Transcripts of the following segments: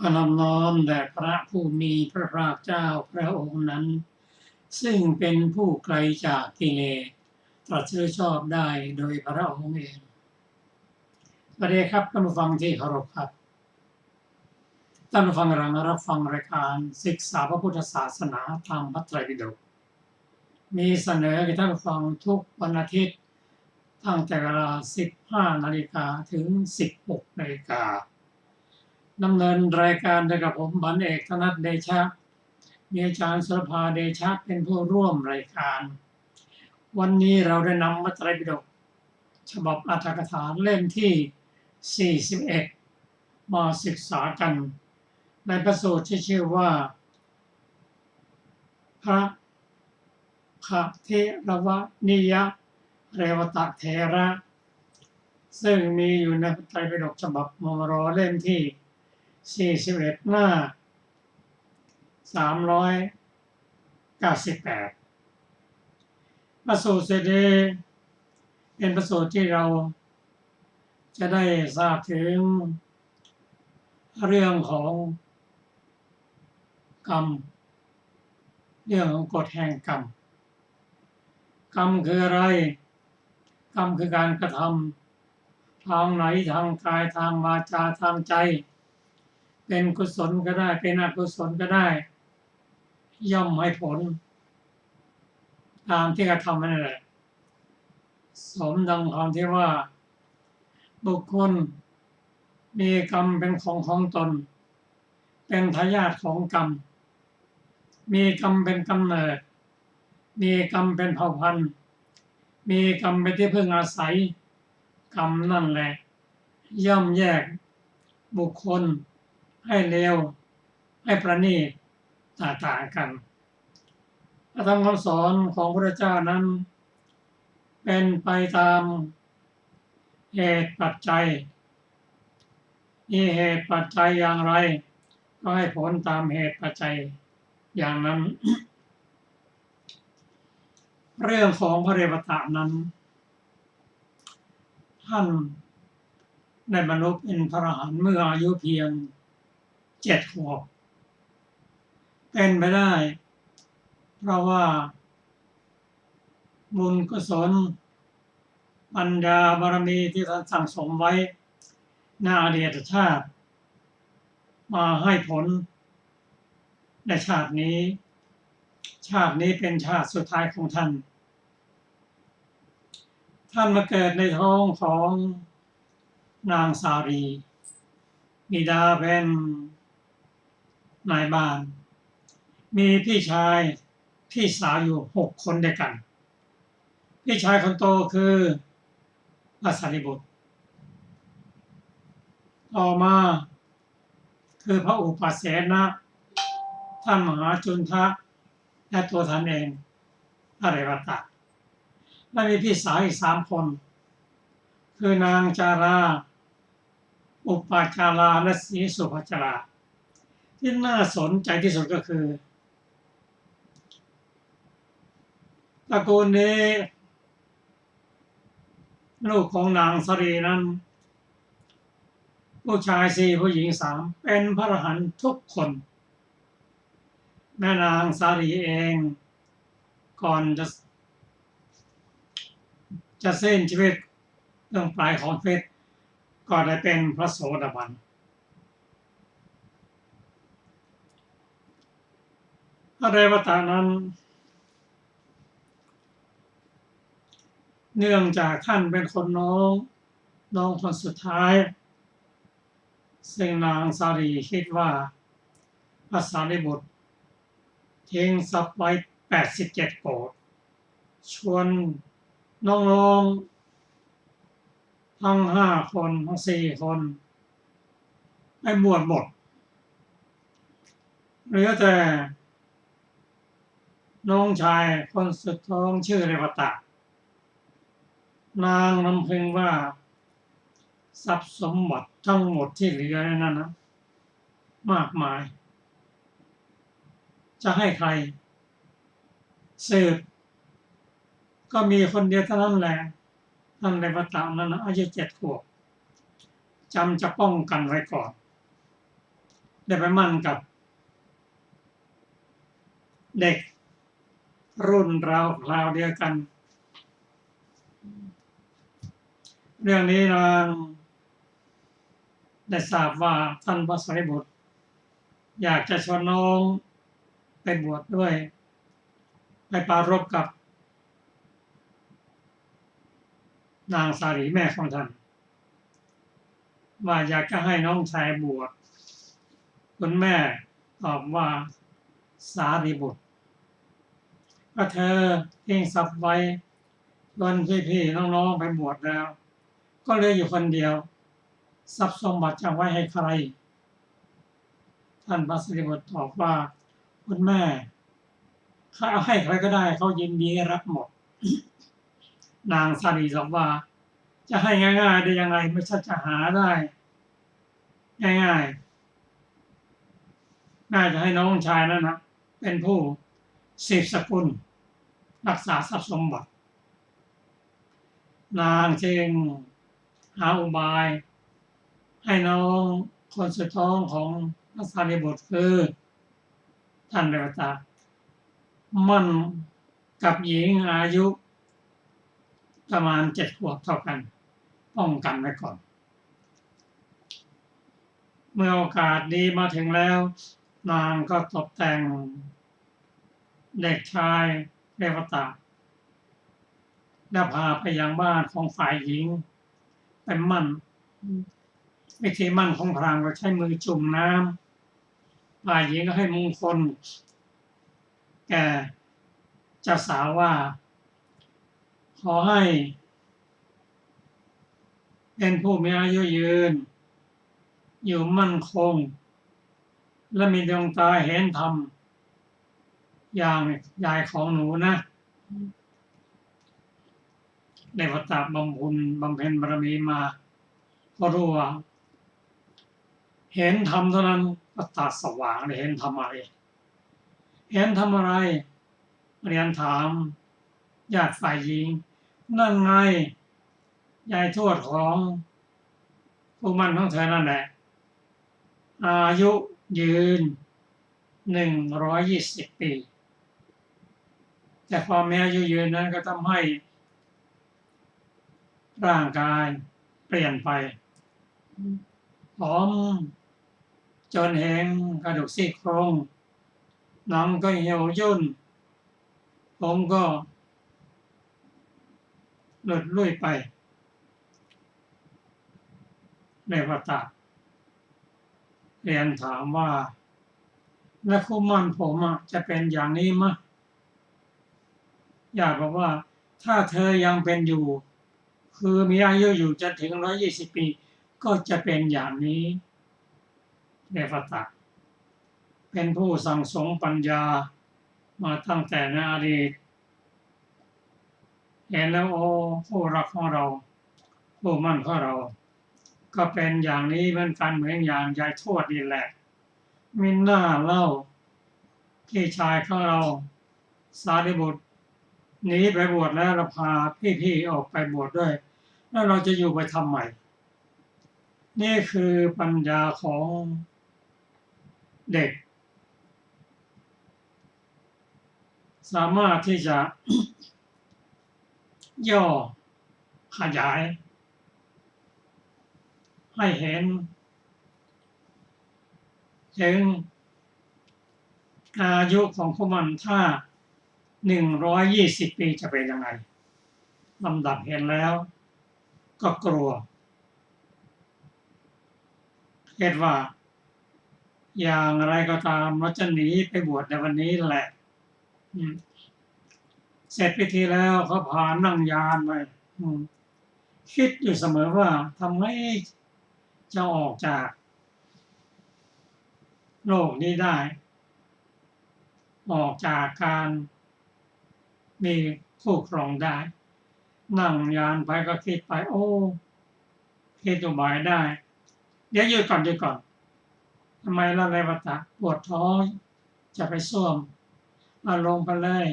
ก็นอบน้อมแด่พระผู้มีพระภาคเจ้าพระองค์นั้นซึ่งเป็นผู้ไกลจากกิเลสตรัสรู้ชอบได้โดยพระองค์เองสวัสดีครับท่านผู้ฟังที่เคารพครับท่านผู้ฟังกำลังรับฟังรายการศึกษาพระพุทธศาสนาตามพระไตรปิฎกมีเสนอให้ท่านผู้ฟังทุกวันอาทิตย์ตั้งแต่เวลา 15 นาฬิกาถึง 16 นาฬิกาดำเนินรายการโดยกับผมบัณฑิตเอกธนัทเดชะมีอาจารย์สุรภาเดชะเป็นผู้ร่วมรายการวันนี้เราได้นำพระไตรปิฎกฉบับอรรถกถาเล่มที่ 41 มาศึกษากันในพระสูตรที่ชื่อว่าพระคเทรวนิยเรวตเถระซึ่งมีอยู่ในพระไตรปิฎกฉบับมรเล่มที่ 41 หน้า 398 พระสูตรเสด็จเป็นพระสูตรที่เราจะได้ทราบถึงเรื่องของกรรมเรื่องของกฎแห่งกรรมกรรมคืออะไรกรรมคือการกระทำทางไหนทางกายทางวาจาทางใจเป็นกุศลก็ได้เป็นอกุศลก็ได้ย่อมให้ผลตามที่กระทำนั่นแหละสมดังคำที่ว่าบุคคลมีกรรมเป็นของตนเป็นทายาทของกรรมมีกรรมเป็นกำเนิดมีกรรมเป็นเผ่าพันธุ์มีกรรมเป็นที่พึ่งอาศัยกรรมนั่นแหละย่อมแยกบุคคลให้เลวให้ประณีตต่างกันพระธรรมคำสอนของพระเจ้านั้นเป็นไปตามเหตุปัจจัยมีเหตุปัจจัยอย่างไรก็ให้ผลตามเหตุปัจจัยอย่างนั้น เรื่องของพระเรวตะนั้นท่านได้บรรลุเป็นพระอรหันต์เมื่ออายุเพียง7 ขวบเป็นไปได้เพราะว่าบุญกุศลปัญญาบารมีที่ท่านสั่งสมไว้ในอดีตชาติมาให้ผลในชาตินี้เป็นชาติสุดท้ายของท่านมาเกิดในท้องของนางสารีบิดาเป็นนายบ้านมีพี่ชายพี่สาวอยู่6 คนด้วยกันพี่ชายคนโตคือพระสารีบุตรต่อมาคือพระอุปเสนะท่านมหาจุนทะและตัวท่านเองพระเรวตะและมีพี่สาวอีก3 คนคือนางจาราอุปจาราและศรีสุภจาราที่น่าสนใจที่สุดก็คือตระกูลนี้ลูกของนางสารีนั้นผู้ชาย4ผู้หญิง3เป็นพระอรหันต์ทุกคนแม่นางสารีเองก่อนจะสิ้นชีวิตเรื่องปลายของชีวิตก็ได้เป็นพระโสดาบันพระเรวตะนั้นเนื่องจากท่านเป็นคนน้องคนสุดท้ายซึ่งนางสารีคิดว่าพระสารีบุตรทิ้งทรัพย์ไว้87 โกฏชวนน้องๆทั้ง5 คนทั้ง4 คนให้บวชหมดเหลือแต่น้องชายคนสุดท้องชื่อเรวตะนางรำพึงว่าทรัพย์สมบัติทั้งหมดที่เหลือนั้นนะมากมายจะให้ใครสืบก็มีคนเดียวเท่านั้นแหละท่านเรวตะนั้นอายุ7 ขวบจำจะป้องกันไว้ก่อน ได้ไปมั่นกับเด็กรุ่นเราคราวเดียวกันเรื่องนี้นางได้ทราบว่าท่านพระสารีบุตรอยากจะชวนน้องไปบวชด้วยไปปรารภกับนางสารีแม่ของท่านว่าอยากจะให้น้องชายบวชคุณแม่ตอบว่าสารีบุตรก็เธอทิ้งทรัพย์ไว้ชวนพี่ๆน้องๆไปบวชแล้วก็เหลืออยู่คนเดียวทรัพย์สมบัติจะไว้ให้ใครท่านพระสารีบุตรตอบว่าคุณแม่เขาเอาให้ใครก็ได้เขายินดีรับหมดนางสารีตอบว่าจะให้ง่ายๆได้ยังไงไม่ใช่จะหาได้ง่ายๆน่าจะให้น้องชายนั่นนะเป็นผู้สืบสกุลรักษาทรัพย์สมบัตินางจึงหาอุบายให้น้องคนสุดท้องของพระสารีบุตรคือท่านเรวตามั่นกับหญิงอายุประมาณ7 ขวบเท่ากันป้องกันไว้ก่อนเมื่อโอกาสดีมาถึงแล้วนางก็ตกแต่งเด็กชายเรวตาแล้วพาไปยังบ้านของฝ่ายหญิงไปมั่นวิธีมั่นของพราหมณ์ก็ใช้มือจุ่มน้ำฝ่ายหญิงก็ให้มงคลแก่เจ้าสาวว่าขอให้เป็นผู้มีอายุยืนอยู่มั่นคงและมีดวงตาเห็นธรรมอย่างยายของหนูนะได้ปฏิบัติบำเพ็ญบารมีมาก็รู้ว่าเห็นธรรมเท่านั้นก็ตาสว่างเลยเห็นธรรมอะไรเห็นธรรมอะไรเรียนถามญาติฝ่ายหญิงนั่นไงยายทวดของผู้มั่นของเธอนั่นแหละอายุยืน120 ปีแต่ความมีอายุยืนนั้นก็ทำให้ร่างกายเปลี่ยนไปผอมจนเห็นกระดูกซี่โครงหนังก็เหี่ยวย่นผมก็หลุดลุ่ยไปในวัฏเรียนถามว่าและคู่มั่นผมจะเป็นอย่างนี้มั้ยอยากบอกว่าถ้าเธอยังเป็นอยู่คือมีอายุอยู่จนถึง120 ปีก็จะเป็นอย่างนี้เนวตะเป็นผู้สั่งสมปัญญามาตั้งแต่ในอดีตเห็นแล้วโอ้ผู้รักของเราผู้มั่นของเราก็เป็นอย่างนี้เหมือนกันเหมือนอย่างยายทวดนี่แหละมิน่าเล่าพี่ชายของเราสารีบุตรหนีไปบวชแล้วเราพาพี่ๆออกไปบวชด้วยแล้วเราจะอยู่ไปทำไมนี่คือปัญญาของเด็กสามารถที่จะ ย่อขยายให้เห็นถึงอายุของพวกมันถ้า120 ปีจะเป็นยังไงลำดับเห็นแล้วก็กลัวคิดว่าอย่างไรก็ตามเราจะหนีไปบวชในวันนี้แหละเสร็จพิธีแล้วเขาพานั่งยานไปคิดอยู่เสมอว่าทำไมจะออกจากโลกนี้ได้ออกจากการมีคู่ครองได้นั่งยานไปก็คิดไปโอ้คิดอุบายได้เดี๋ยวหยุดก่อนทำไมล่ะไรวะตะปวดท้องจะไปส้วมลงไปเลย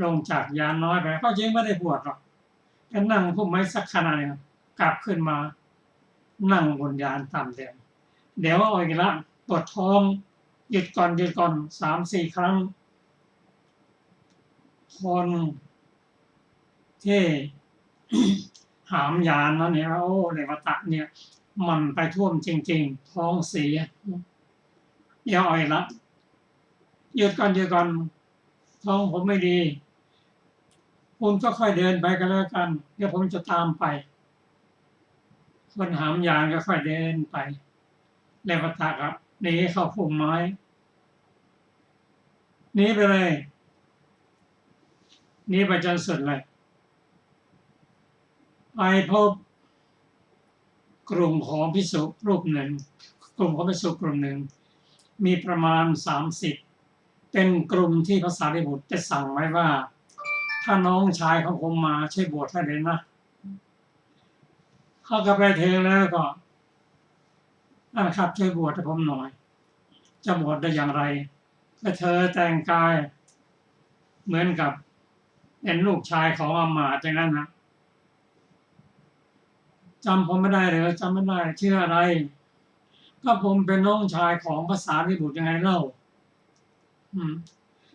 ลงจากยานน้อยไปก็จริงไม่ได้ปวดหรอกแค่นั่งพุ่มไม้สักขนาดนึงกลับขึ้นมานั่งบนยานตามเดิม เดี๋ยวเอาอีกละปวดท้องหยุดก่อน3-4 ครั้งคนที่ หามยานแล้วเนี่ยโอ้เรวตะเนี่ยมันไปท่วมจริงๆท้องเสียเดี๋ยวเอาอีกละหยุดก่อนท้องผมไม่ดีคุณก็ค่อยเดินไปกันแล้วกันเดี๋ยวผมจะตามไปคนหามยานก็ค่อยเดินไปเรวตะครับหนีเข้าพุ่มไม้หนีไปเลยหนีไปจนสุดเลยไปพบกลุ่มของภิกษุรูปหนึ่งกลุ่มของภิกษุกลุ่มหนึ่งมีประมาณ30เป็นกลุ่มที่พระสารีบุตรได้สั่งไว้ว่าถ้าน้องชายของผมมาช่วยบวชให้เลยนะเขาก็ไปเทแล้วก็นะครับช่วยบวชให้ผมหน่อยจะบวชได้อย่างไรก็เธอแต่งกายเหมือนกับเป็นลูกชายของอมาตย์อย่างนั้นนะจำผมไม่ได้เลยจำไม่ได้ชื่ออะไรก็ผมเป็นน้องชายของพระสารีบุตรยังไงเล่า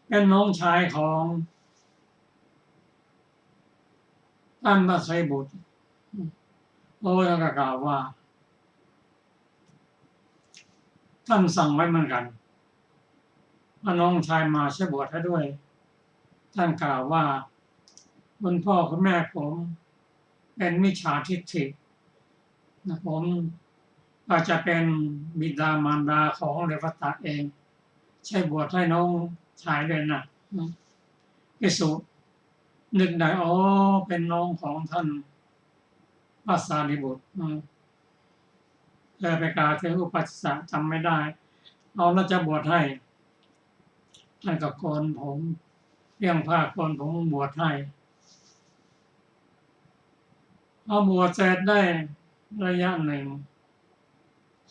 เป็นน้องชายของท่านพระสารีบุตรโอ้ท่านก็กล่าวว่าท่านสั่งไว้เหมือนกันว่าน้องชายมาช่วยบวชให้ด้วยท่านกล่าวว่าคุณพ่อคุณแม่ผมเป็นมิจฉาทิฏฐินะผมอาจจะเป็นบิดามารดาของเรวตะเองใช่บวชให้น้องชายเลยนะภิกษุนึกได้อ๋อเป็นน้องของท่านพระสารีบุตรเลยไปกล่าวถึงอุปัชฌะจำไม่ได้เอาแล้วจะบวชให้ท่านก็โกนผมเรื่องผ้าโกนผมบวชให้เอาบวชเสร็จได้ระยะหนึ่ง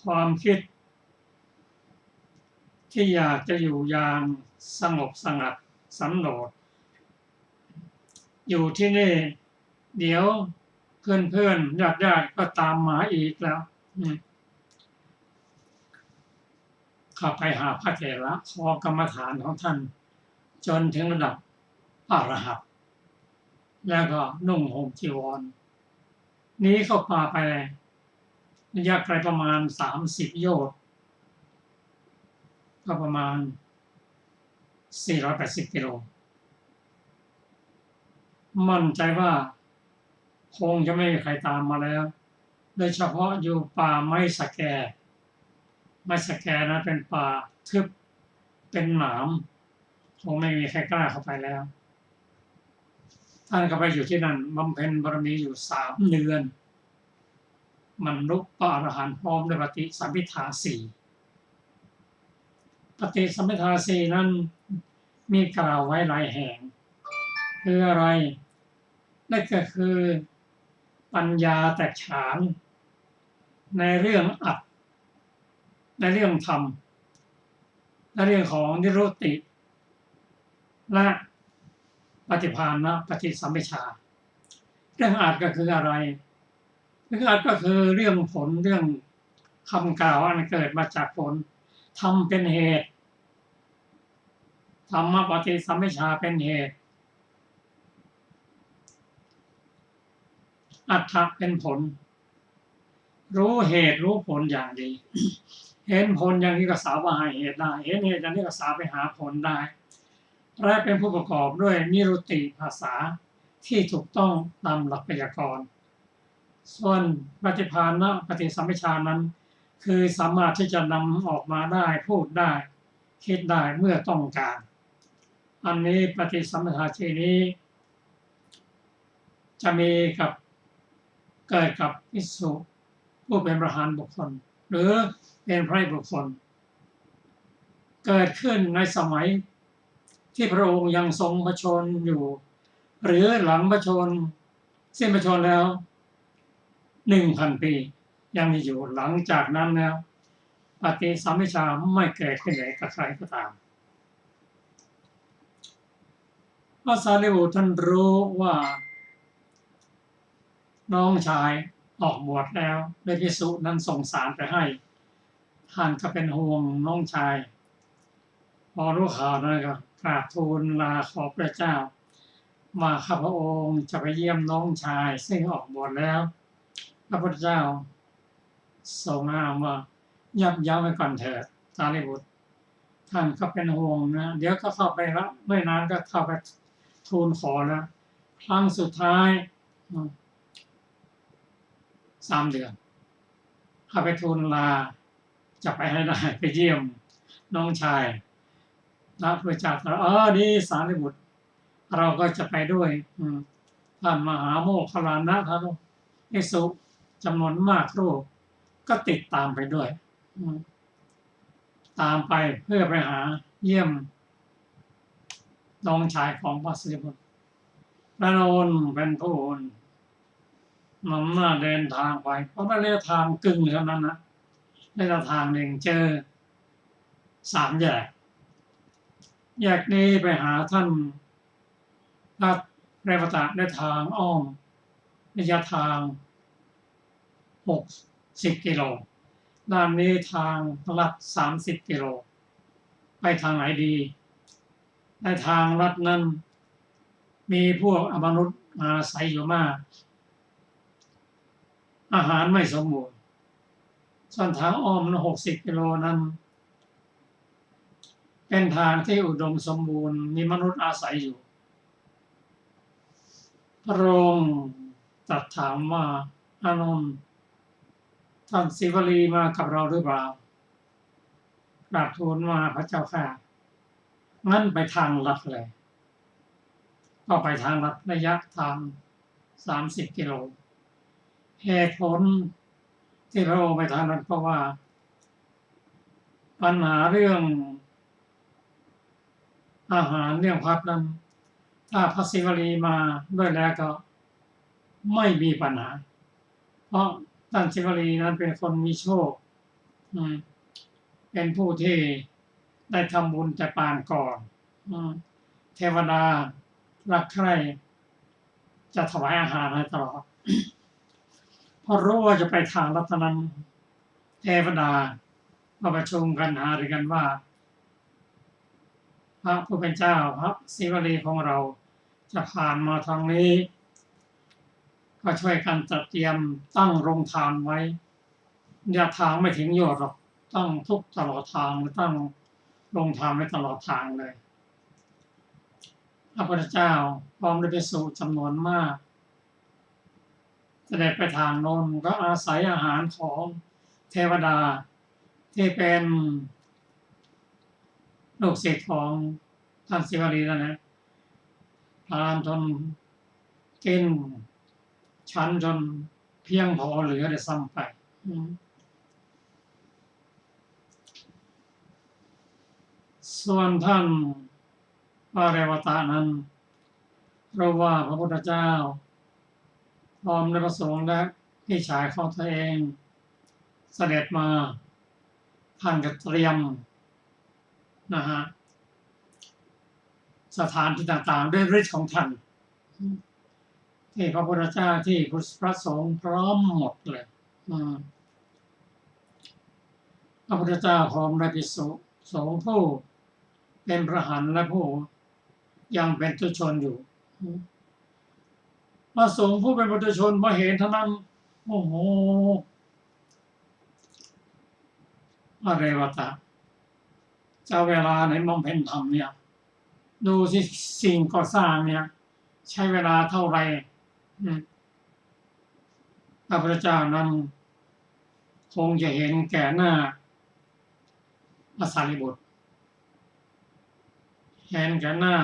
ความคิดที่อยากจะอยู่อย่างสงบสงัดสันโดษอยู่ที่นี่เดี๋ยวเพื่อนญาติก็ตามมาอีกแล้วเข้าไปหาพระเถระขอกรรมฐานของท่านจนถึงระดับอรหันต์แล้วก็นุ่งห่มจีวรนี้เข้าป่าไประยะไกลประมาณ30 โยชน์ก็ประมาณ480 กิโลมั่นใจว่าคงจะไม่มีใครตามมาแล้วโดยเฉพาะอยู่ป่าไม้สะแกนะเป็นป่าทึบเป็นหนามคงไม่มีใครกล้าเข้าไปแล้วท่านก็ไปอยู่ที่นั่นบำเพ็ญบารมีอยู่3 เดือนมันลุกพระอรหันต์พร้อมด้วยปฏิสัมภิทา 4ปฏิสัมภิทา 4นั้นมีกล่าวไว้หลายแห่งคืออะไรนั่นก็คือปัญญาแตกฉานในเรื่องอัตในเรื่องธรรมในเรื่องของนิโรติและปฏิภาณปฏิสัมภิชาเรื่องอัตก็คืออะไรเรื่องอัตก็คือเรื่องผลเรื่องคำกล่าวอันเกิดมาจากผลธรรมเป็นเหตุธรรมปฏิสัมภิชาเป็นเหตุอัตถะเป็นผลรู้เหตุรู้ผลอย่างดีเห็นผลอย่างนี้ก็สาวไปหาเหตุได้เห็นเหตุอย่างนี้ก็สาวไปหาผลได้และเป็นผู้ประกอบด้วยนิรุตติภาษาที่ถูกต้องตามหลักไวยากรณ์ส่วนปฏิภาณปฏิสัมภิชานั้นคือสามารถที่จะนำออกมาได้พูดได้คิดได้เมื่อต้องการอันนี้ปฏิสัมภิชาที่นี้จะมีกับเกิดกับภิกษุผู้เป็นพระอรหันต์บุคคลหรือเป็นพระบุคคลเกิดขึ้นในสมัยที่พระองค์ยังทรงพระชนม์อยู่หรือหลังพระชนม์สิ้นพระชนม์แล้ว 1,000 ปียังมีอยู่หลังจากนั้นแล้วปฏิสัมภิชาไม่เกิดขึ้นเลยกับใครก็ตามพระสารีบุตรท่านรู้ว่าน้องชายออกบวชแล้วได้ภิกษุนั้นส่งสารไปให้ ท่านก็เป็นห่วงน้องชายพอรู้ข่าวนั้นก็กราบทูลลาขอพระเจ้าว่าข้าพระองค์จะไปเยี่ยมน้องชายซึ่งออกบวชแล้วพระพุทธเจ้าทรงห้ามว่ายับยั้งไว้ก่อนเถิดสารีบุตรท่านก็เป็นห่วงนะเดี๋ยวก็เข้าไปแล้วไม่นานก็เข้าไปทูลขอแล้วครั้งสุดท้าย3 เดือนเข้าไปทูลลาจะไปให้ได้ไปเยี่ยมน้องชายพระพุทธเจ้าตรัสดีสารีบุตรเราก็จะไปด้วยท่านมหาโมคคัลลานะท่านภิกษุจำนวนมากรูปก็ติดตามไปด้วยตามไปเพื่อไปหาเยี่ยมน้องชายของพระสารีบุตรพระโอนเป็นผู้นำหน้าเดินทางไปเพราะระยะทางกึ่งเท่านั้นนะระยะทางหนึ่งเจอ3 แยกแยกนี้ไปหาท่านพระเรวตะได้ทางอ้อมระยะทาง60 กิโลด้านนี้ทางลัด30 กิโลไปทางไหนดีในทางลัดนั้นมีพวกอมนุษย์อาศัยอยู่มากอาหารไม่สมบูรณ์ส่วนทางอ้อม60 กิโลนั้นเป็นทางที่อุดมสมบูรณ์มีมนุษย์อาศัยอยู่พระองค์ตรัสถามว่าอานนท์ท่านศิวลีมากับเราหรือเปล่ากราบทูลว่าพระเจ้าค่ะงั้นไปทางลัดเลยก็ไปทางลัดระยะทาง30 กิโลเหตุผลที่พระองค์ไปทางนั้นเพราะว่าปัญหาเรื่องอาหารเรื่องพักนั้นถ้าพระศิวลีมาด้วยแล้วก็ไม่มีปัญหาเพราะท่านศิวลีนั้นเป็นคนมีโชคเป็นผู้ที่ได้ทำบุญแต่ปางก่อนเทวดารักใคร่จะถวายอาหารให้ตลอดพอรู้ว่าจะไปทางลัดนั้นเทวดามาประชุมกันหารือกันว่าพระผู้เป็นเจ้าพระศิวลีของเราจะผ่านมาทางนี้ก็ช่วยกันจัดเตรียมตั้งโรงทานไว้ระยะทางไม่ถึงโยชน์หรอกตั้งทุกตลอดทางตั้งโรงทานไว้ตลอดทางเลยพระพุทธเจ้าพร้อมด้วยภิกษุจำนวนมากเสด็จไปทางโน้นก็อาศัยอาหารของเทวดาที่เป็นลูกศิษย์ของท่านศิวลีนั่นแหละทานจนกินฉันจนเพียงพอเหลือได้ซ้ำไปส่วนท่านพระเรวตะนั้นเราว่าพระพุทธเจ้าพร้อมด้วยพระสงฆ์และพี่ชายของตัวเองเสด็จมาท่านก็เตรียมนะฮะสถานที่ต่างๆด้วยฤทธิ์ของท่านที่พระพุทธเจ้าที่พระสงฆ์พร้อมหมดเลยพระพุทธเจ้าพร้อมด้วยภิกษุสงฆ์ผู้เป็นพระหันและผู้ยังเป็นตุชนอยู่พระสงฆ์ผู้เป็นปุถุชนมาเห็นเท่านั้นโอ้โหพระเรวตะจะเวลาไหนบำเพ็ญธรรมเนี่ยดูสิสิ่งก่อสร้างเนี่ยใช้เวลาเท่าไหร่พระพุทธเจ้านั้นคงจะเห็นแก่หน้าพระสารีบุตรเห็นแก่หน้า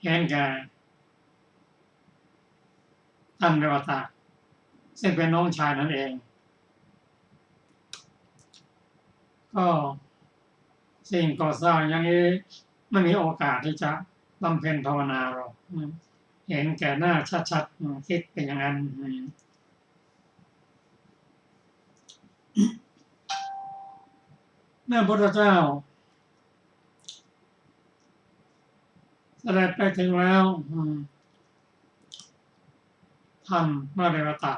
เห็นแก่ท่านเรวตะซึ่งเป็นน้องชายนั่นเองก็สิ่งก่อสร้างอย่างนี้ไม่มีโอกาสที่จะบำเพ็ญภาวนาหรอกเห็นแก่หน้าชัดๆคิดเป็นอย่างนั้นเมื่อพระพุทธเจ้าเสด็จไปถึงแล้วท่านพระเรวตะ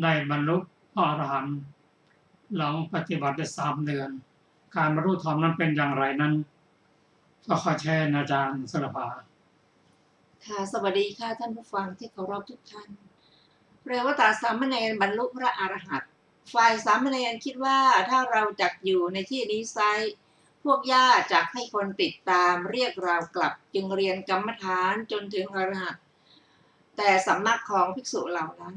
ได้บรรลุ พระอรหันต์หลังปฏิบัติได้3 เดือนการบรรลุธรรมนั้นเป็นอย่างไรนั้นก็ขอแชร์อาจารย์สรภาค่ะสวัสดีค่ะท่านผู้ฟังที่เคารพทุกท่านเรวตาสามเณรบรรลุพระอรหันต์ฝ่ายสามเณรคิดว่าถ้าเราจักอยู่ในที่นี้ไซพวกญาติจักให้คนติดตามเรียกเรากลับจึงเรียนกรรมฐานจนถึงอรหันต์แต่สำนักของภิกษุเหล่านั้น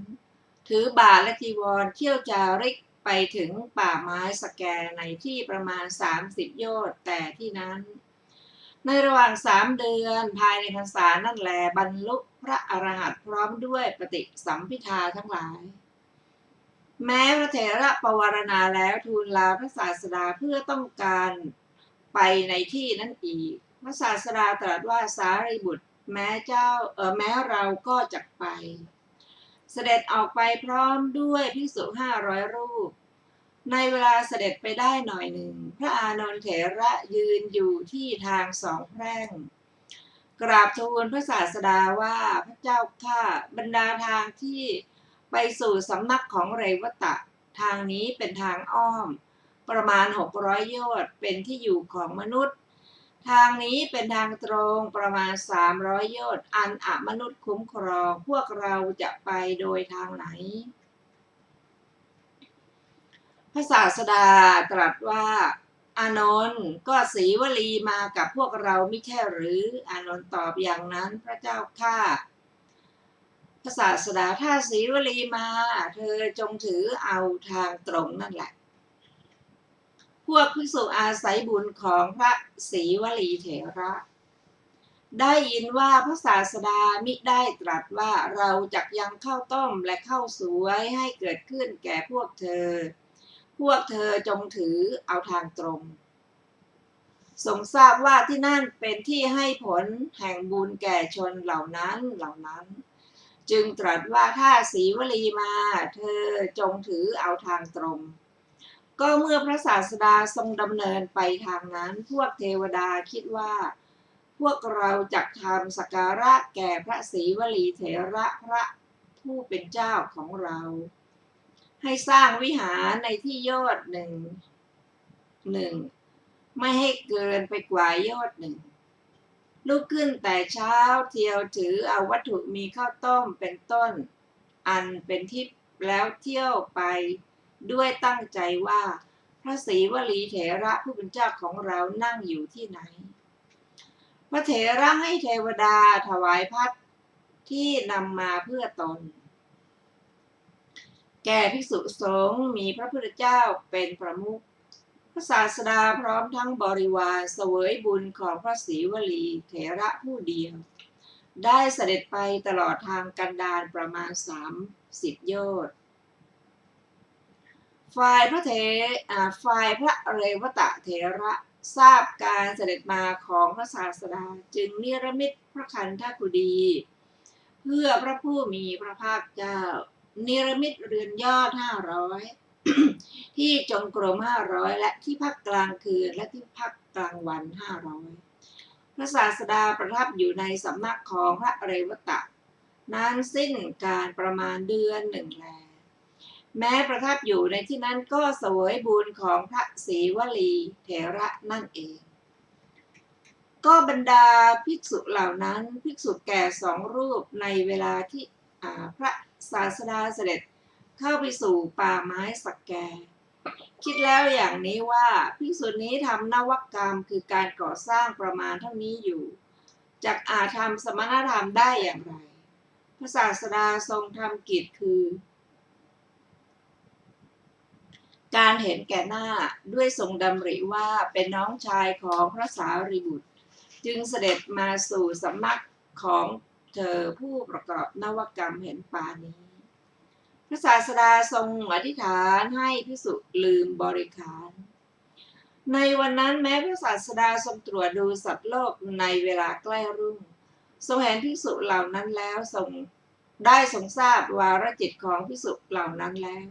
ถือบาทและจีวรเที่ยวจาริกไปถึงป่าไม้สแกในที่ประมาณ30 โยชน์แต่ที่นั้นในระหว่าง3 เดือนภายในพรรษานั่นแลบรรลุพระอรหันต์พร้อมด้วยปฏิสัมภิทาทั้งหลายแม้พระเถระปวารณาแล้วทูลลาพระศาสดาเพื่อต้องการไปในที่นั้นอีกพระศาสดาตรัสว่าสารีบุตรแม้เราก็จักไปเสด็จออกไปพร้อมด้วยภิกษุ500 รูปในเวลาเสด็จไปได้หน่อยหนึ่งพระอานนท์เถระยืนอยู่ที่ทาง2 แพร่งกราบทูลพระศาสดาว่าพระเจ้าข้าบรรดาทางที่ไปสู่สำนักของเรวตะทางนี้เป็นทางอ้อมประมาณ600 โยชน์เป็นที่อยู่ของมนุษย์ทางนี้เป็นทางตรงประมาณ300 โยชน์อันอมนุษย์คุ้มครองพวกเราจะไปโดยทางไหนพระศาสดาตรัสว่าอานนท์ก็สีวลีมากับพวกเราไม่ใช่หรืออานนท์ตอบอย่างนั้นพระเจ้าข้าพระศาสดาถ้าสีวลีมาเธอจงถือเอาทางตรงนั่นแหละพวกภิกษุอาศัยบุญของพระศรีวลีเถระได้ยินว่าพระศาสดามิได้ตรัสว่าเราจักยังข้าวต้มและข้าวสวยให้เกิดขึ้นแก่พวกเธอจงถือเอาทางตรงทรงทราบว่าที่นั่นเป็นที่ให้ผลแห่งบุญแก่ชนเหล่านั้นจึงตรัสว่าถ้าสีวลีมาเธอจงถือเอาทางตรงก็เมื่อพระศาสดาทรงดำเนินไปทางนั้นพวกเทวดาคิดว่าพวกเราจักทำสักการะแก่พระศรีวลีเถระพระผู้เป็นเจ้าของเราให้สร้างวิหารในที่ยอดหนึ่งไม่ให้เกินไปกว่ายอดหนึ่งลุกขึ้นแต่เช้าเที่ยวถือเอาวัตถุมีข้าวต้มเป็นต้นอันเป็นทิพย์แล้วเที่ยวไปด้วยตั้งใจว่าพระศรีวลีเถระผู้เป็นเจ้าของเรานั่งอยู่ที่ไหนพระเถระให้เทวดาถวายพัดที่นำมาเพื่อตนแก่ภิกษุสงฆ์มีพระพุทธเจ้าเป็นประมุขพระศาสดาพร้อมทั้งบริวารเสวยบุญของพระศรีวลีเถระผู้เดียวได้เสด็จไปตลอดทางกันดารประมาณ30 โยชน์ฝ่ายพระเรวตะเถระทราบการเสด็จมาของพระศาสดาจึงนิรมิตพระคันธกุฎีเพื่อพระผู้มีพระภาคเจ้านิรมิตเรือนยอด500 ที่จงกรม500และที่พักกลางคืนและที่พักกลางวัน500พระศาสดาประทับอยู่ในสำนักของพระเรวตะนานสิ้นการประมาณเดือนหนึ่งแลแม้ประทับอยู่ในที่นั้นก็เสวยบุญของพระศรีวลีเถระนั่นเองก็บรรดาภิกษุเหล่านั้นภิกษุแก่2 รูปในเวลาที่พระศาสดาเสด็จเข้าไปสู่ป่าไม้สักแกคิดแล้วอย่างนี้ว่าภิกษุนี้ทำนวกรรมคือการก่อสร้างประมาณเท่านี้อยู่จักอาจทำสมณธรรมได้อย่างไรพระศาสดาทรงทำกิจคือการเห็นแก่หน้าด้วยทรงดำริว่าเป็นน้องชายของพระสารีบุตรจึงเสด็จมาสู่สำนักของเธอผู้ประกอบนวกรรมเห็นปานนี้พระศาสดาทรงอธิษฐานให้ภิกษุลืมบริขารในวันนั้นแม้พระศาสดาทรงตรวจดูสัตว์โลกในเวลาใกล้รุ่งทรงเห็นภิกษุเหล่านั้นแล้วทรงทราบวาระจิตของภิกษุเหล่านั้นแล้ว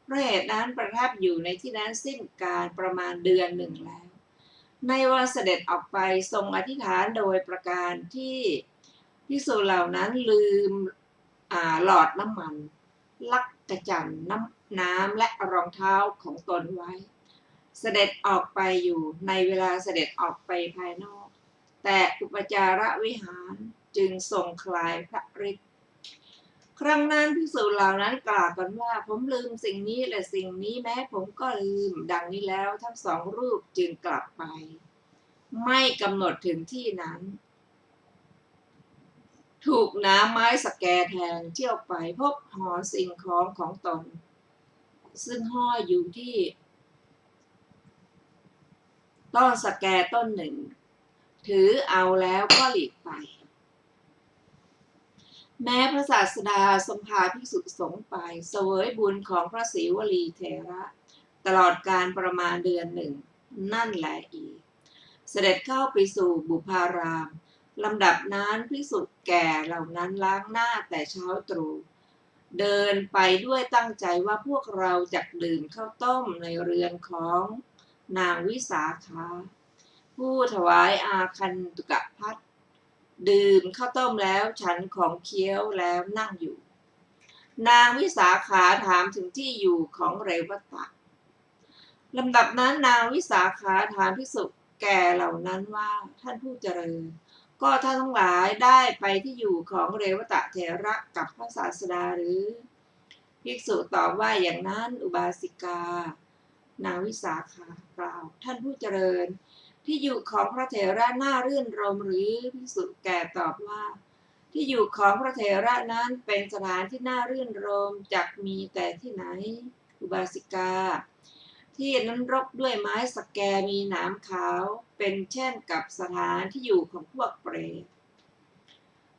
เพราะเหตุนั้นประทับอยู่ในที่นั้นสิ้นการประมาณเดือนหนึ่งแล้วในวันเสด็จออกไปทรงอธิษฐานโดยประการที่ภิกษุเหล่านั้นลืมหลอดน้ำมันลักกระจั่น น้ำและรองเท้าของตนไว้เสด็จออกไปอยู่ในเวลาเสด็จออกไปภายนอกแต่อุปจารวิหารจึงทรงคลายพระฤทธิ์ครั้งนั้นภิกษุเหล่านั้นกล่าวกันว่าผมลืมสิ่งนี้และสิ่งนี้แม้ผมก็ลืมดังนี้แล้วทั้งสองรูปจึงกลับไปไม่กำหนดถึงที่นั้นถูกน้ำไม้สแกแทงเที่ยวไปพบห่อสิ่งของของตนซึ่งห้อยอยู่ที่ต้นสแกต้นหนึ่งถือเอาแล้วก็หลีกไปแม้พระศาสดาทรงพาภิกษุสงฆ์ไปเสวยบุญของพระศรีวลีเถระตลอดการประมาณเดือนหนึ่งนั่นแหละอีกเสด็จเข้าไปสู่บุพารามลำดับนั้นภิกษุแก่เหล่านั้นล้างหน้าแต่เช้าตรู่เดินไปด้วยตั้งใจว่าพวกเราจักดื่มข้าวต้มในเรือนของนางวิสาขาผู้ถวายอาคันตุกภัตดื่มข้าวต้มแล้วฉันของเคี้ยวแล้วนั่งอยู่นางวิสาขาถามถึงที่อยู่ของเรวตะลำดับนั้นนางวิสาขาถามภิกษุแก่เหล่านั้นว่าท่านผู้เจริญก็ท่านทั้งหลายได้ไปที่อยู่ของเรวตะเถระกับพระศาสดาหรือภิกษุตอบว่าอย่างนั้นอุบาสิกานางวิสาขากล่าวท่านผู้เจริญที่อยู่ของพระเถระน่ารื่นรมหรือภิกษุแก่ตอบว่าที่อยู่ของพระเถระนั้นเป็นสถานที่น่ารื่นรมจักมีแต่ที่ไหนอุบาสิกาที่นั้นรกด้วยไม้สแกมีหนามขาวเป็นเช่นกับสถานที่อยู่ของพวกเปรต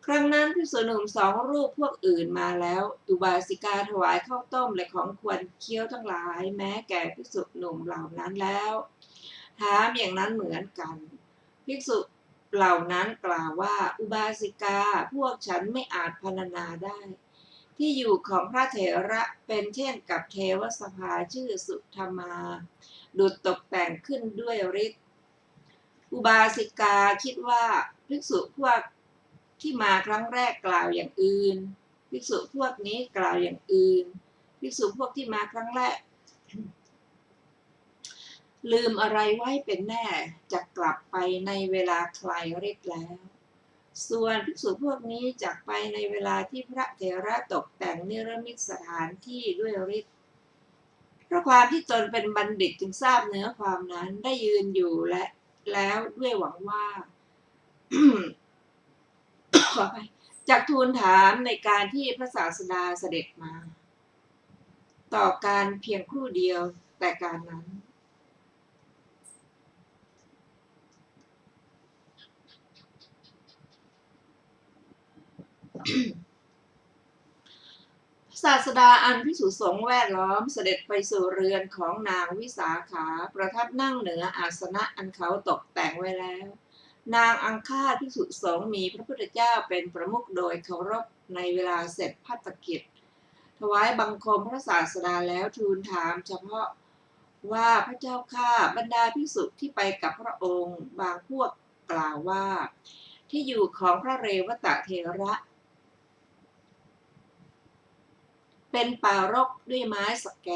ครั้งนั้นภิกษุหนุ่มสองรูปพวกอื่นมาแล้วอุบาสิกาถวายข้าวต้มและของควรเคี้ยวทั้งหลายแม้แก่ภิกษุหนุ่มเหล่านั้นแล้วถามอย่างนั้นเหมือนกันภิกษุเหล่านั้นกล่าวว่าอุบาสิกาพวกฉันไม่อาจพรรณนาได้ที่อยู่ของพระเถระเป็นเช่นกับเทวสภาชื่อสุธรรมาดุจตกแต่งขึ้นด้วยฤทธิ์อุบาสิกาคิดว่าภิกษุพวกที่มาครั้งแรกกล่าวอย่างอื่นภิกษุพวกนี้กล่าวอย่างอื่นภิกษุพวกที่มาครั้งแรกลืมอะไรไว้เป็นแน่จะกลับไปในเวลาคลายฤทธิ์แล้วส่วนภิกษุพวกนี้จากไปในเวลาที่พระเถระตกแต่งนิรมิตสถานที่ด้วยฤทธิ์เพราะความที่ตนเป็นบัณฑิตจึงทราบเนื้อความนั้นได้ยืนอยู่แล้วด้วยหวังว่า ขอไปจากทูลถามในการที่พระศาสดาเสด็จมาต่อการเพียงครู่เดียวแต่การนั้นศาสดาอันภิกษุสงฆ์แวดล้อมเสด็จไปสู่เรือนของนางวิสาขาประทับนั่งเหนืออาสนะอันเขาตกแต่งไว้แล้วนางอังคาภิกษุสงฆ์มีพระพุทธเจ้าเป็นประมุขโดยเคารพในเวลาเสร็จภัตกิจถวายบังคมพระศาสดาแล้วทูลถามเฉพาะว่าพระเจ้าข้าบรรดาภิกษุที่ไปกับพระองค์บางพวกกล่าวว่าที่อยู่ของพระเรวตะเถระเป็นป่ารกด้วยไม้สแก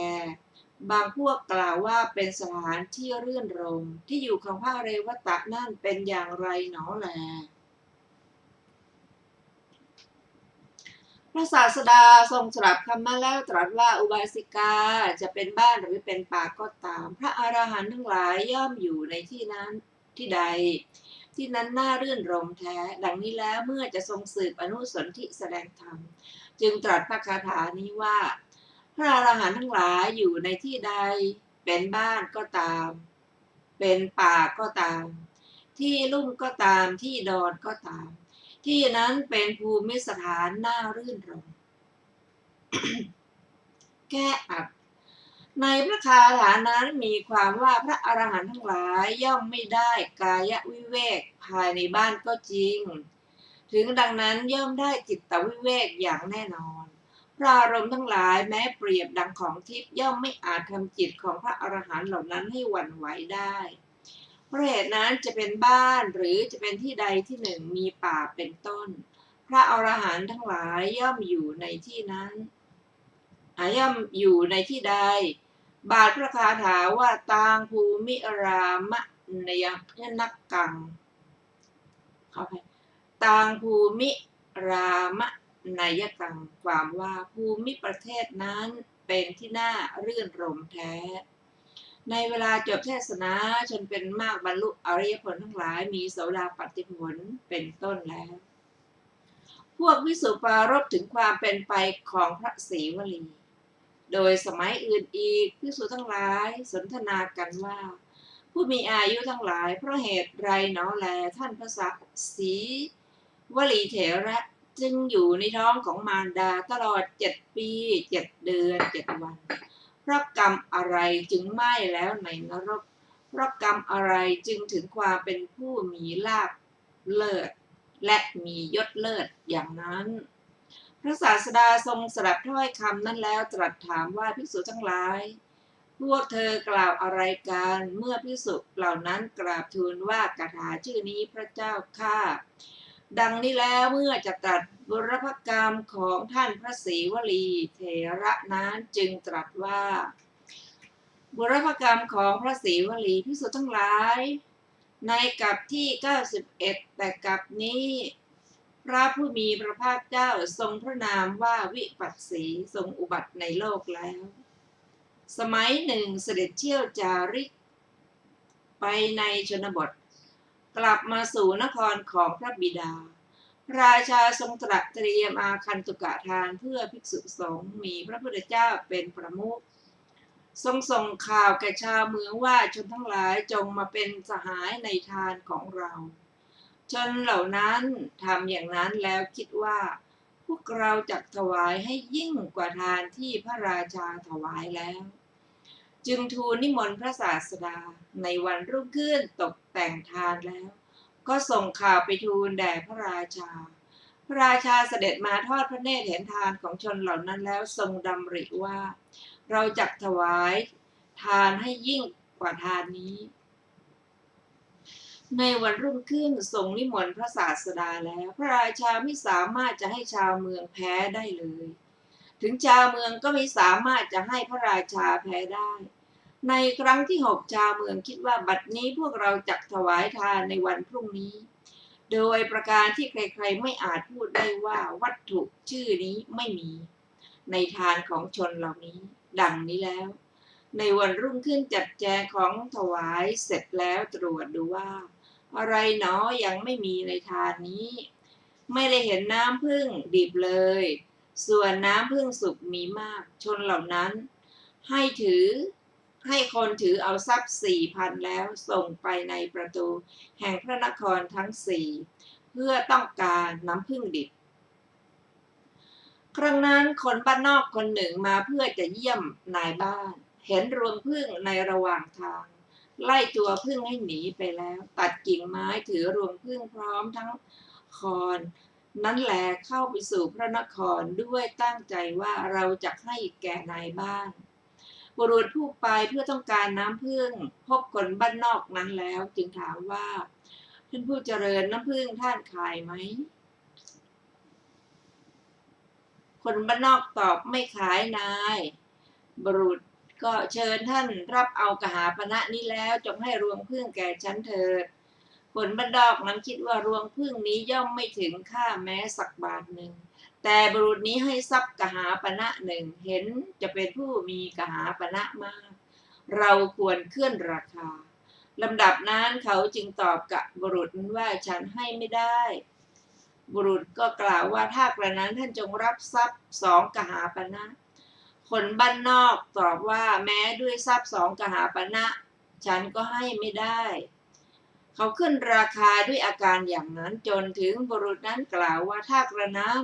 บางพวกกล่าวว่าเป็นสถานที่รื่นรมที่อยู่ของพระเรวตะนั่นเป็นอย่างไรหนอแลพระศาสดาทรงตรัสคำนั้นแล้วตรัสว่าอุบาสิกาจะเป็นบ้านหรือเป็นป่าก็ตามพระอรหันต์ทั้งหลายย่อมอยู่ในที่นั้นที่ใดที่นั้นน่ารื่นรมแท้ดังนี้แล้วเมื่อจะทรงสืบอนุสนธิแสดงธรรมจึงตรัสพระคาถานี้ว่าพระอรหันต์ทั้งหลายอยู่ในที่ใดเป็นบ้านก็ตามเป็นป่าก็ตามที่ลุ่มก็ตามที่ดอนก็ตามที่นั้นเป็นภูมิสถานน่ารื่นรม แก้อัดในพระคาถานั้นมีความว่าพระอรหันต์ทั้งหลายย่อมไม่ได้กายวิเวกภายในบ้านก็จริงถึงดังนั้นย่อมได้จิตวิเวกอย่างแน่นอนพระอารมณ์ทั้งหลายแม้เปรียบดังของทิพย์ย่อมไม่อาจทำจิตของพระอรหันต์เหล่านั้นให้หวั่นไหวได้เพราะเหตุนั้นจะเป็นบ้านหรือจะเป็นที่ใดที่หนึ่งมีป่าเป็นต้นพระอรหันต์ทั้งหลายย่อมอยู่ในที่นั้น ย่อมอยู่ในที่ใดบาทพระคาถาว่าตังภูมิรามะนยนักกังขอไปตังภูมิรามะนยกังความว่าภูมิประเทศนั้นเป็นที่น่ารื่นรมแท้ ในเวลาจบเทศนาชนเป็นมากบรรลุอริยผลทั้งหลายมีโสดาปัตติผลเป็นต้นแล้ว พวกวิสุปารภถึงความเป็นไปของพระศรีวลีโดยสมัยอื่นอีกภิกษุทั้งหลายสนทนากันว่า ผู้มีอายุทั้งหลายเพราะเหตุไรหนอแลท่านพระศรีวลีเถระจึงอยู่ในท้องของมารดาตลอด7 ปี 7 เดือน 7 วันเพราะกรรมอะไรจึงไหม้แล้วในนรกเพราะกรรมอะไรจึงถึงความเป็นผู้มีลาภเลิศและมียศเลิศอย่างนั้นพระศาสดาทรงสดับถ้อยคำนั้นแล้วตรัสถามว่าภิกษุทั้งหลายพวกเธอกล่าวอะไรกันเมื่อภิกษุเหล่านั้นกราบทูลว่ากถาชื่อนี้พระเจ้าข้าดังนี้แล้วเมื่อจะตรัสบุรพกรรมของท่านพระศรีวลีเถระนั้นจึงตรัสว่าบุรพกรรมของพระศรีวลีภิกษุทั้งหลายในกลับที่91แต่กลับนี้พระผู้มีพระภาคเจ้าทรงพระนามว่าวิปัสสีทรงอุบัติในโลกแล้วสมัยหนึ่งเสด็จเที่ยวจาริกไปในชนบทกลับมาสู่นครของพระบิดาพระราชาทรงตรัสเตรียมอาคันตุกะทานเพื่อภิกษุสงฆ์มีพระพุทธเจ้าเป็นประมุขทรงส่งข่าวแก่ชาวเมืองว่าชนทั้งหลายจงมาเป็นสหายในทานของเราชนเหล่านั้นทำอย่างนั้นแล้วคิดว่าพวกเราจักถวายให้ยิ่งกว่าทานที่พระราชาถวายแล้วจึงทูลนิมนต์พระศาสดาในวันรุ่งขึ้นตกแต่งทานแล้วก็ส่งข่าวไปทูลแด่พระราชาพระราชาเสด็จมาทอดพระเนตรเห็นทานของชนเหล่านั้นแล้วทรงดำริว่าเราจักถวายทานให้ยิ่งกว่าทานนี้ในวันรุ่งขึ้นทรงนิมนต์พระศาสดาแล้วพระราชาไม่สามารถจะให้ชาวเมืองแพ้ได้เลยถึงชาวเมืองก็ไม่สามารถจะให้พระราชาแพ้ได้ในครั้งที่6ชาวเมืองคิดว่าบัดนี้พวกเราจักถวายทานในวันพรุ่งนี้โดยประการที่ใครๆไม่อาจพูดได้ว่าวัตถุชื่อนี้ไม่มีในทานของชนเหล่านี้ดังนี้แล้วในวันรุ่งขึ้นจัดแจงของถวายเสร็จแล้วตรวจดูว่าอะไรหนอยังไม่มีในทานนี้ไม่ได้เห็นน้ำผึ้งดิบเลยส่วนน้ำผึ้งสุกมีมากชนเหล่านั้นให้คนถือเอาทรัพย์ 4,000 แล้วส่งไปในประตูแห่งพระนครทั้ง 4เพื่อต้องการน้ำผึ้งดิบครั้งนั้นคนบ้านนอกคนหนึ่งมาเพื่อจะเยี่ยมนายบ้านเห็นรวงผึ้งในระหว่างทางไล่ตัวผึ้งให้หนีไปแล้วตัดกิ่งไม้ถือรวงผึ้งพร้อมทั้งคอนนั้นแหลเข้าไปสู่พระนครด้วยตั้งใจว่าเราจะให้แก่นายบ้านบุรุษผู้ไปเพื่อต้องการน้ำผึ้งพบคนบ้านนอกนั้นแล้วจึงถามว่าท่านผู้เจริญน้ำผึ้งท่านขายไหมคนบ้านนอกตอบไม่ขายนายบุรุษก็เชิญท่านรับเอากหาปณะนี้แล้วจงให้รวงผึ้งแก่ฉันเถิดคนบ้านนอกนั้นคิดว่ารวงผึ้งนี้ย่อมไม่ถึงค่าแม้สักบาทหนึ่งแต่บุรุษนี้ให้ทรัพย์กหาปณะหนึ่งเห็นจะเป็นผู้มีกหาปณะมากเราควรเคลื่อนราคาลำดับนั้นเขาจึงตอบกับบุรุษว่าฉันให้ไม่ได้บุรุษก็กล่าวว่าถ้ากระนั้นท่านจงรับทรัพย์2 กหาปณะคนบ้านนอกตอบว่าแม้ด้วยทรัพย์2 กหาปณะฉันก็ให้ไม่ได้เขาขึ้นราคาด้วยอาการอย่างนั้นจนถึงบุรุษนั้นกล่าวว่าถ้ากระนั้น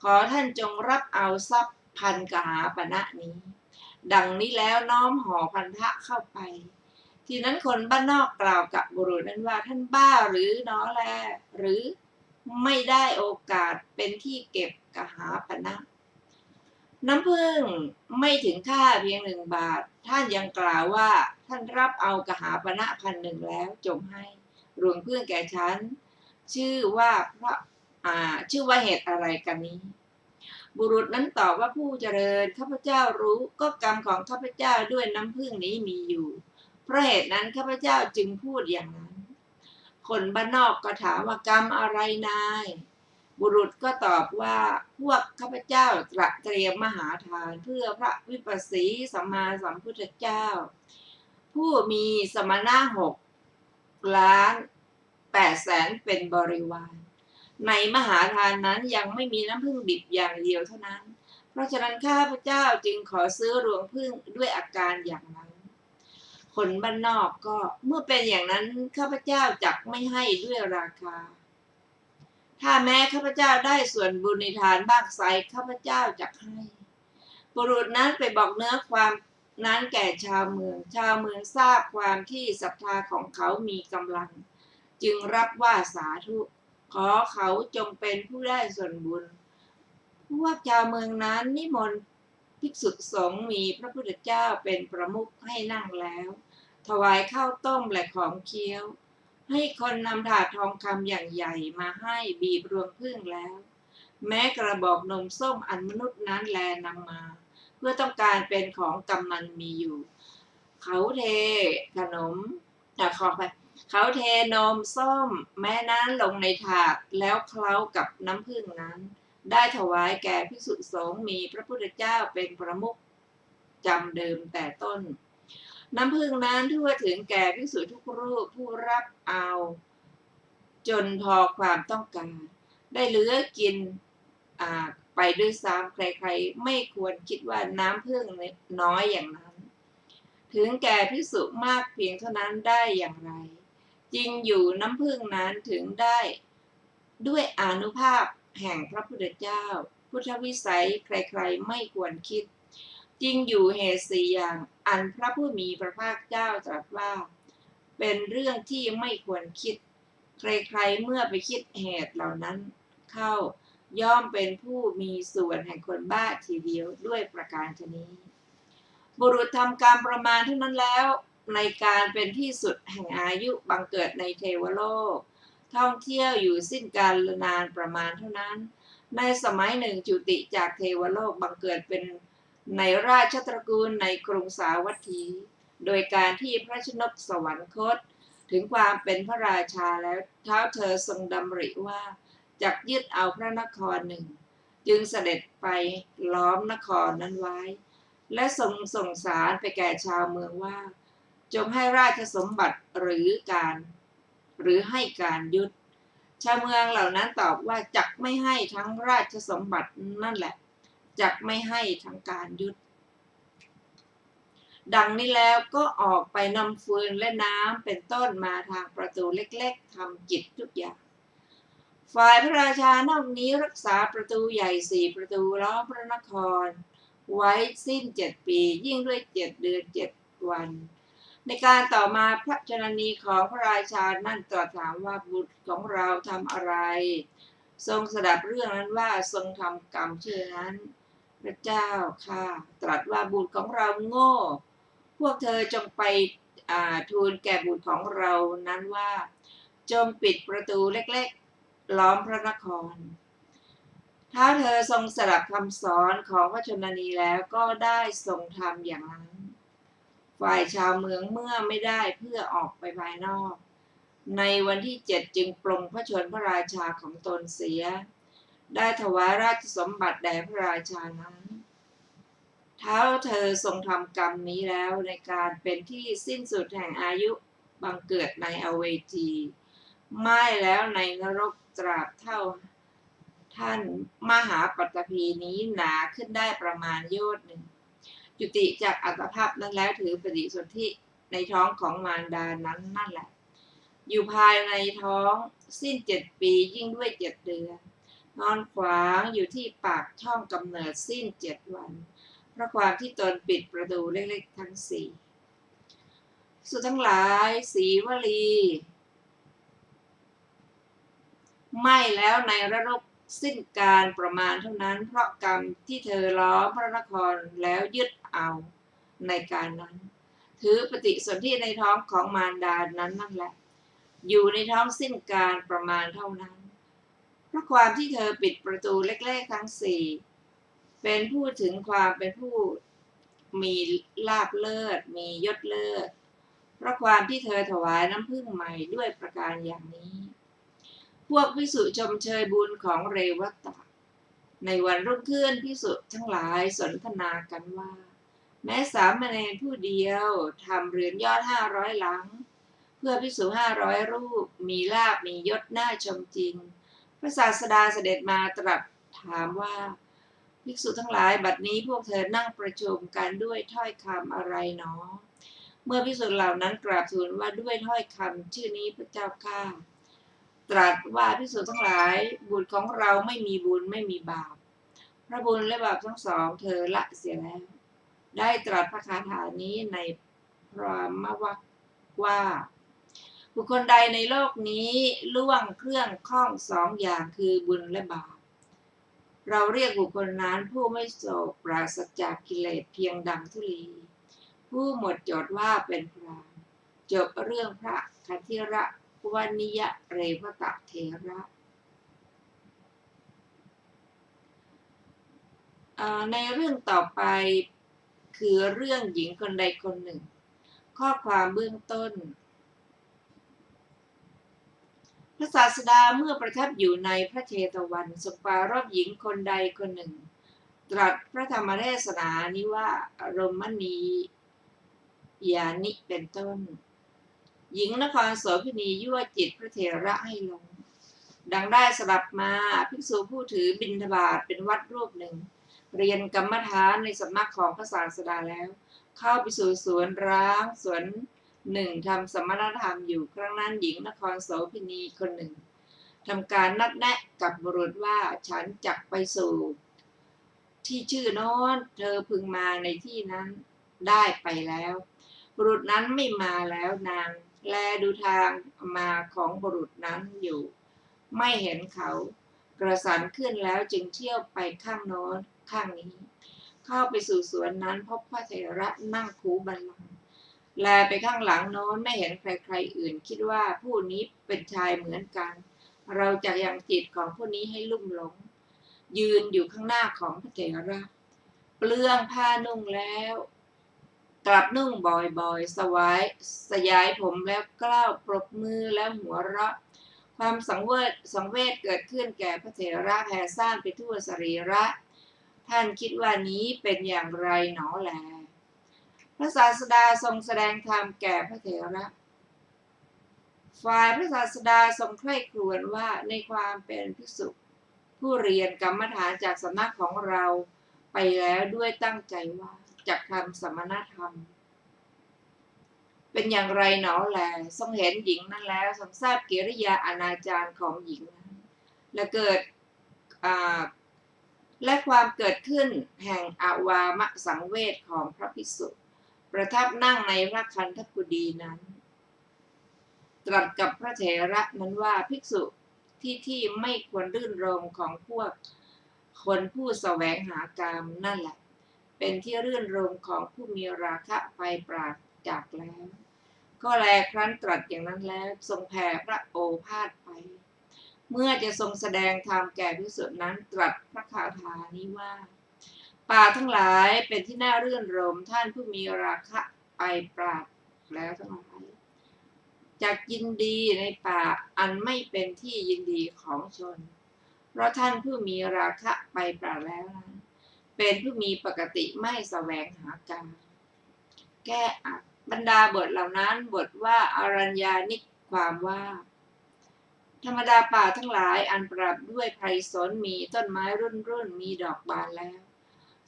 ขอท่านจงรับเอาทรัพย์1,000 กหาปณะนี้ดังนี้แล้วน้อมห่อพันธะเข้าไปทีนั้นคนบ้านนอกกล่าวกับบุรุษนั้นว่าท่านบ้าหรือน้อแลหรือไม่ได้โอกาสเป็นที่เก็บกหาปณะน้ำผึ้งไม่ถึงค่าเพียง1 บาทท่านยังกล่าวว่าท่านรับเอากหาปณะ1,000แล้วจงให้รวงผึ้งแก่ฉันชื่อว่าเหตุอะไรกันนี้ บุรุษนั้นตอบว่าผู้เจริญข้าพเจ้ารู้ก็กรรมของข้าพเจ้าด้วยน้ำผึ้งนี้มีอยู่เพราะเหตุนั้นข้าพเจ้าจึงพูดอย่างนั้นคนบ้านนอกก็ถามว่ากรรมอะไรนายบุรุษก็ตอบว่าพวกข้าพเจ้าเตรียมมหาทานเพื่อพระวิปัสสีสัมมาสัมพุทธเจ้าผู้มีสมณะ6,800,000เป็นบริวารในมหาทานนั้นยังไม่มีน้ำผึ้งดิบอย่างเดียวเท่านั้นเพราะฉะนั้นข้าพเจ้าจึงขอซื้อรวงผึ้งด้วยอาการอย่างนั้นคนบ้านนอกก็เมื่อเป็นอย่างนั้นข้าพเจ้าจักไม่ให้ด้วยราคาถ้าแม้ข้าพเจ้าได้ส่วนบุญในทานบ้างไซข้าพเจ้าจักให้บุรุษนั้นไปบอกเนื้อความนั้นแก่ชาวเมืองทราบความที่ศรัทธาของเขามีกำลังจึงรับว่าสาธุขอเขาจงเป็นผู้ได้ส่วนบุญพวกชาวเมืองนั้นนิมนต์ภิกษุสงฆ์มีพระพุทธเจ้าเป็นประมุขให้นั่งแล้วถวายข้าวต้มและของเคี้ยวให้คนนำถาดทองคำอย่างใหญ่มาให้บีบรวงผึ้งแล้วแม้กระบอกนมส้มอันมนุษย์นั้นแลนำมาเพื่อต้องการเป็นของกำนันมีอยู่เขาเทขนมขอไปเขาเทนมส้มแม้นั้นลงในถาดแล้วเคล้ากับน้ำผึ้งนั้นได้ถวายแก่ภิกษุสงฆ์มีพระพุทธเจ้าเป็นประมุขจำเดิมแต่ต้นน้ำผึ้งนั้นทั่วถึงแก่ภิกษุทุกรูปผู้รับเอาจนพอความต้องการได้เหลือกินไปด้วยซ้ำใครๆไม่ควรคิดว่าน้ำผึ้งน้อยอย่างนั้นถึงแก่ภิกษุมากเพียงเท่านั้นได้อย่างไรจริงอยู่น้ำผึ้งนั้นถึงได้ด้วยอานุภาพแห่งพระพุทธเจ้าพุทธวิสัยใครๆไม่ควรคิดจริงอยู่เหตุสี่อย่างอันพระผู้มีพระภาคเจ้าตรัสว่าเป็นเรื่องที่ไม่ควรคิดใครๆเมื่อไปคิดเหตุเหล่านั้นเข้าย่อมเป็นผู้มีส่วนแห่งคนบ้าทีเดียวด้วยประการฉะนี้บุรุษทำกรรมประมาณเท่านั้นแล้วในการเป็นที่สุดแห่งอายุบังเกิดในเทวโลกท่องเที่ยวอยู่สิ้นกาลนานประมาณเท่านั้นในสมัยหนึ่งจุติจากเทวโลกบังเกิดเป็นในราชตระกูลในกรุงสาวัตถีโดยการที่พระชนกสวรรคตถึงความเป็นพระราชาแล้วท้าวเธอทรงดำริว่าจักยึดเอาพระนครหนึ่งจึงเสด็จไปล้อมนครนั้นไว้และส่งสารไปแก่ชาวเมืองว่าจงให้ราชสมบัติหรือให้การยึดชาวเมืองเหล่านั้นตอบว่าจักไม่ให้ทั้งราชสมบัตินั่นแหละจักไม่ให้ทั้งการยึดดังนี้แล้วก็ออกไปนำฟืนและน้ำเป็นต้นมาทางประตูเล็กๆทำกิจทุกอย่างฝ่ายพระราชานอกนี้รักษาประตูใหญ่4ประตูล้อมพระนครไว้สิ้น7 ปียิ่งด้วย7 เดือน 7 วันในการต่อมาพระชนนีของพระราชานั่นตรัสถามว่าบุตรของเราทำอะไรทรงสดับเรื่องนั้นว่าทรงทำกรรมเช่นนั้นพระเจ้าค่ะตรัสว่าบุตรของเราโง่พวกเธอจงไปทูลแก่บุตรของเรานั้นว่าจงปิดประตูเล็กๆล้อมพระนครถ้าเธอทรงสดับคำสอนของพระชนนีแล้วก็ได้ทรงทำอย่างนั้นฝ่ายชาวเมืองเมื่อไม่ได้เพื่อออกไปภายนอกในวันที่7จึงปลงพระชนพระราชาของตนเสียได้ถวายราชสมบัติแด่พระราชานั้นท้าวเธอทรงทำกรรมนี้แล้วในการเป็นที่สิ้นสุดแห่งอายุบังเกิดในอเวจีไม่แล้วในนรกตราบเท่าท่านมหาปัตตภีนี้หนาขึ้นได้ประมาณโยชน์หนึ่งจุติจากอัตภาพนั้นแล้วถือปฏิสนธิในท้องของมารดานั้นนั่นแหละอยู่ภายในท้องสิ้น7 ปียิ่งด้วย7 เดือนนอนขวางอยู่ที่ปากช่องกำเนิดสิ้น7 วันเพราะความที่ตนปิดประตูเล็กๆทั้ง4สุดทั้งหลายสีวลีไม่แล้วในระลกสิ้นการประมาณเท่านั้นเพราะกรรมที่เธอล้อมพระนครแล้วยึดเอาในการนั้นถือปฏิสนธิในท้องของมารดานั้นนั่นแหละอยู่ในท้องสิ้นการประมาณเท่านั้นเพราะความที่เธอปิดประตูเล็กๆทั้ง เป็นผู้ถึงความเป็นผู้มีลาภเลิศมียศเลิศเพราะความที่เธอถวายน้ำผึ้งใหม่ด้วยประการอย่างนี้พวกภิกษุชมเชยบุญของเรวตะในวันรุ่งขึ้นภิกษุทั้งหลายสนทนากันว่าแม้สามเณรผู้เดียวทำเรือนยอด500 หลังเพื่อภิกษุ500 รูปมีลาภมียศน่าชมจริงพระศาสดาเสด็จมาตรัสถามว่าภิกษุทั้งหลายบัดนี้พวกเธอนั่งประชุมกันด้วยถ้อยคำอะไรหนอเมื่อภิกษุเหล่านั้นกราบทูลว่าด้วยถ้อยคำชื่อนี้พระเจ้าข้าตรัสว่าภิกษุทั้งหลายบุตรของเราไม่มีบุญไม่มีบาปพระบุญและบาปทั้งสองเธอละเสียแล้วได้ตรัสพระคาถานี้ในพรหมวรรคว่าบุคคลใดในโลกนี้ล่วงเครื่องข้อง2 อย่างคือบุญและบาปเราเรียกบุคคลนั้นผู้ไม่โศกปราศจากกิเลสเพียงดังธุลีผู้หมดจดว่าเป็นพรหมณ์จบเรื่องพระคันธิระวนิยเรวตะเถระในเรื่องต่อไปคือเรื่องหญิงคนใดคนหนึ่งข้อความเบื้องต้นพระศาสดาเมื่อประทับอยู่ในพระเชตวันทรงปรารภหญิงคนใดคนหนึ่งตรัสพระธรรมเทศนานี้ว่าอารมณียานิเป็นต้นหญิงนครโสภิณียั่วจิตพระเถระให้ลงดังได้สดับมาภิกษุผู้ถือบิณฑบาตเป็นวัดรูปหนึ่งเรียนกรรมฐานในสำนักของพระศาสดาแล้วเข้าไปสู่สวนร้างสวนหนึ่งทำสมณธรรมอยู่ครั้งนั้นหญิงนครโสภิณีคนหนึ่งทำการนัดแนะกับบุรุษว่าฉันจักไปสู่ที่ชื่อโน้นเธอพึงมาในที่นั้นได้ไปแล้วบุรุษนั้นไม่มาแล้วนางแลดูทางมาของบุรุษนั้นอยู่ไม่เห็นเขากระสันขึ้นแล้วจึงเที่ยวไปข้างโน้นข้างนี้เข้าไปสู่สวนนั้นพบพระเถระนั่งคูบัลลังก์แลไปข้างหลังโน้นไม่เห็นใครๆอื่นคิดว่าผู้นี้เป็นชายเหมือนกันเราจะยังจิตของผู้นี้ให้ลุ่มหลงยืนอยู่ข้างหน้าของพระเถระเปลื้องผ้านุ่งแล้วกลับนุ่งบ่อยๆสยายผมแล้วกล้าวปรบมือแล้วหัวเราะความสังเวชเกิดขึ้นแก่พระเถระแผ่ซ่านไปทั่วสรีระท่านคิดว่านี้เป็นอย่างไรหนอแลพระศาสดาทรงแสดงธรรมแก่พระเถระฝ่ายพระศาสดาทรงใคร่ครวญว่าในความเป็นภิกษุผู้เรียนกรรมฐานจากสำนักของเราไปแล้วด้วยตั้งใจว่าจักทำสมณธรรมเป็นอย่างไรหนอแลทรงเห็นหญิงนั้นแล้วทรงทราบกิริยาอนาจารของหญิงนั้นและความเกิดขึ้นแห่งอวามสังเวชของพระภิกษุประทับนั่งในพระคันธกุฎีนั้นตรัสกับพระเถระนั้นว่าภิกษุที่ไม่ควรรื่นรมของพวกคนผู้แสวงหากามนั่นแหละเป็นที่รื่นรมของผู้มีราคะไฟปราศจากแล้วก็แลครั้นตรัสอย่างนั้นแล้วทรงแผ่พระโอภาสไปเมื่อจะทรงแสดงธรรมแก่ภิกษุนั้นตรัสพระคาถานี้ว่าป่าทั้งหลายเป็นที่น่ารื่นรมท่านผู้มีราคะไฟปราศแล้วทั้งหลายจักยินดีในป่าอันไม่เป็นที่ยินดีของชนเพราะท่านผู้มีราคะไปปราศแล้วนั้นเป็นผู้มีปกติไม่แสวงหากามแก้อัดบรรดาบทเหล่านั้นบทว่าอารัญญานิกความว่าธรรมดาป่าทั้งหลายอันปรับด้วยไพรสนมีต้นไม้รุ่นมีดอกบานแล้ว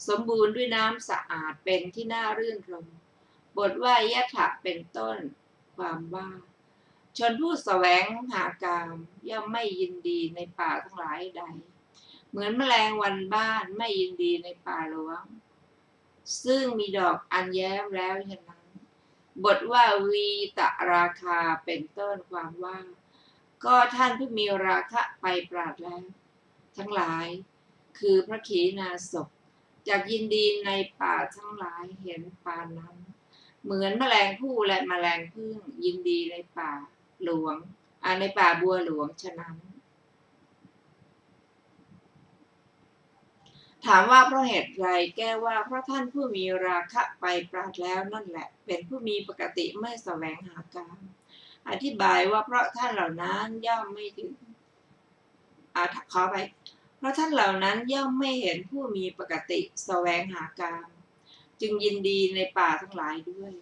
สมบูรณ์ด้วยน้ำสะอาดเป็นที่น่ารื่นรมบทว่ายะถะเป็นต้นความว่าชนผู้แสวงหากามย่อมไม่ยินดีในป่าทั้งหลายใดเหมือนแมลงวันบ้านไม่ยินดีในป่าหลวงซึ่งมีดอกอันแย้มแล้วฉะนั้นบทว่าวีตราคาเป็นต้นความว่าก็ท่านผู้มีราคะไปปราศแล้วทั้งหลายคือพระขีณาสพจากยินดีในป่าทั้งหลายเห็นป่านั้นเหมือนแมลงผู้และแมลงผึ้งยินดีในป่าหลวงในป่าบัวหลวงฉะนั้น ถามว่าเพราะเหตุไรแก้ว่าเพราะท่านผู้มีราคะไปปราดแล้วนั่นแหละเป็นผู้มีปกติไม่แสวงหากามอธิบายว่าเพราะท่านเหล่านั้นย่อมไม่ถึงขอไปเพราะท่านเหล่านั้นย่อมไม่เห็นผู้มีปกติแสวงหากามจึงยินดีในป่าทั้งหลายด้วย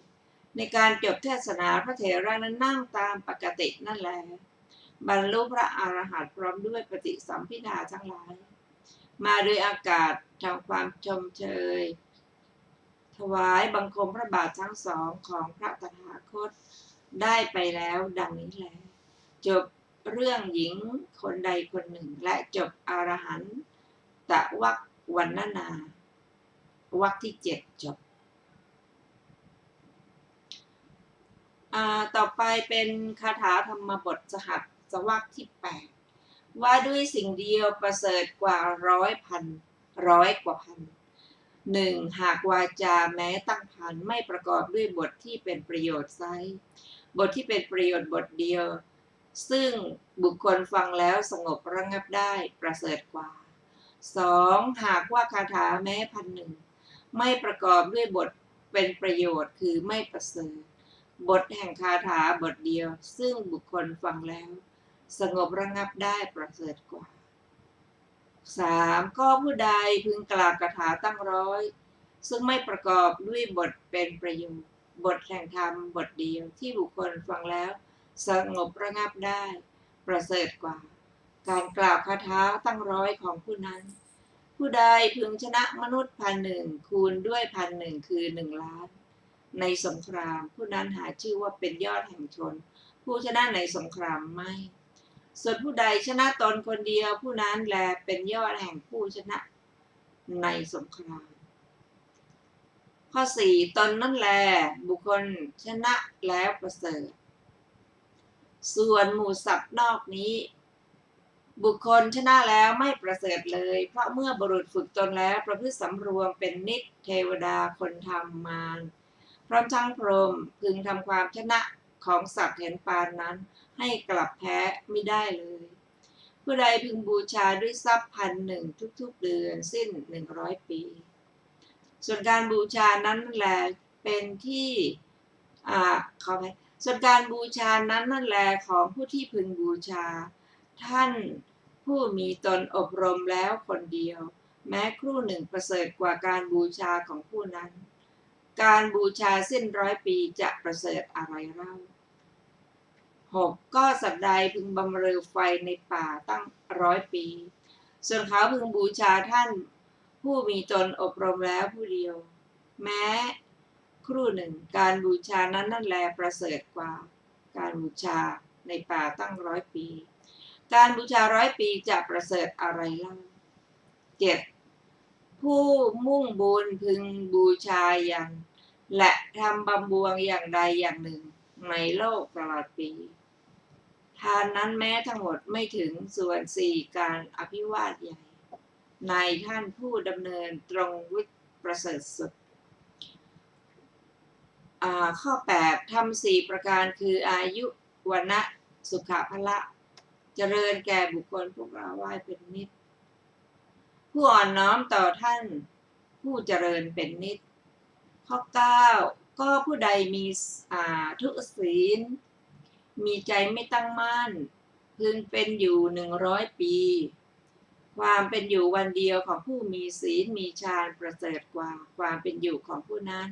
ในการจบเทศนาพระเถระนั้นนั่งตามปกตินั่นแหละบรรลุพระอรหันต์พร้อมด้วยปฏิสัมภิทาทั้งหลายมาโดยอากาศทำความชมเชยถวายบังคมพระบาททั้งสองของพระตถาคตได้ไปแล้วดังนี้แลจบเรื่องหญิงคนใดคนหนึ่งและจบอรหันตวรรควรรณนาวรรคที่7จบต่อไปเป็นคาถาธรรมบทสหัสวรรคที่8ว่าด้วยสิ่งเดียวประเสริฐกว่าร้อยกว่าพัน1หากวาจาแม้ตั้งพันไม่ประกอบด้วยบทที่เป็นประโยชน์ไซบทที่เป็นประโยชน์บทเดียวซึ่งบุคคลฟังแล้วสงบระงับได้ประเสริฐกว่า2หากว่าคาถาแม้1,000ไม่ประกอบด้วยบทเป็นประโยชน์คือไม่ประเสริฐบทแห่งคาถาบทเดียวซึ่งบุคคลฟังแล้วสงบระงับได้ประเสริฐกว่า3ก็ผู้ใดพึงกล่าวคาถาตั้งร้อยซึ่งไม่ประกอบด้วยบทเป็นประโยชน์บทแห่งธรรมบทเดียวที่บุคคลฟังแล้วสงบระงับได้ประเสริฐกว่าการกล่าวคาถาตั้งร้อยของผู้นั้นผู้ใดพึงชนะมนุษย์1,000คูณด้วย1,000คือ1 ล้านในสงครามผู้นั้นหาชื่อว่าเป็นยอดแห่งชนผู้ชนะในสงครามไม่ส่วนผู้ใดชนะตนคนเดียวผู้นั้นแลเป็นยอดแห่งผู้ชนะในสงครามข้อ4ตนนั่นแลบุคคลชนะแล้วประเสริฐส่วนหมู่สัตว์นอกนี้บุคคลชนะแล้วไม่ประเสริฐเลยเพราะเมื่อบุรุษฝึกตนแล้วประพฤติสำรวมเป็นนิจเทวดาคนธรรมมารพร้อมทั้งพรหมพึงทำความชนะของสัตว์เห็นปานนั้นให้กลับแพ้ไม่ได้เลยผู้ใดพึงบูชาด้วยทรัพย์1,000ทุกๆเดือนสิ้น100 ปีส่วนการบูชานั้นแหละเป็นที่เขาไหมส่วนการบูชานั้นนั่นแหละของผู้ที่พึงบูชาท่านผู้มีตนอบรมแล้วคนเดียวแม้ครู่หนึ่งประเสริฐกว่าการบูชาของผู้นั้นการบูชาสิ้น100 ปีจะประเสริฐอะไรเล่า6ก็สัตว์ใดพึงบำเรอไฟในป่าตั้ง100 ปีส่วนเขาพึงบูชาท่านผู้มีตนอบรมแล้วผู้เดียวแม้ครู่หนึ่งการบูชานั้นนั่นแลประเสริฐกว่าการบูชาในป่าตั้ง100 ปีการบูชา100 ปีจะประเสริฐอะไรเล่า7ผู้มุ่งบุญพึงบูชาอย่างและทำบำบวงอย่างใดอย่างหนึ่งในโลกตลอดปีทานนั้นแม้ทั้งหมดไม่ถึงส่วน4การอภิวาทใหญ่ในท่านผู้ดำเนินตรงวิประเสริฐสุดข้อ8ทำ4ประการคืออายุวันนะสุขภละเจริญแก่บุคคลผู้กราบไหว้เป็นนิจผู้อ่อนน้อมต่อท่านผู้เจริญเป็นนิจข้อ9ก็ผู้ใดมีทุศีลมีใจไม่ตั้งมั่นพึงเป็นอยู่100 ปีความเป็นอยู่วันเดียวของผู้มีศีลมีฌานประเสริฐกว่าความเป็นอยู่ของผู้นั้น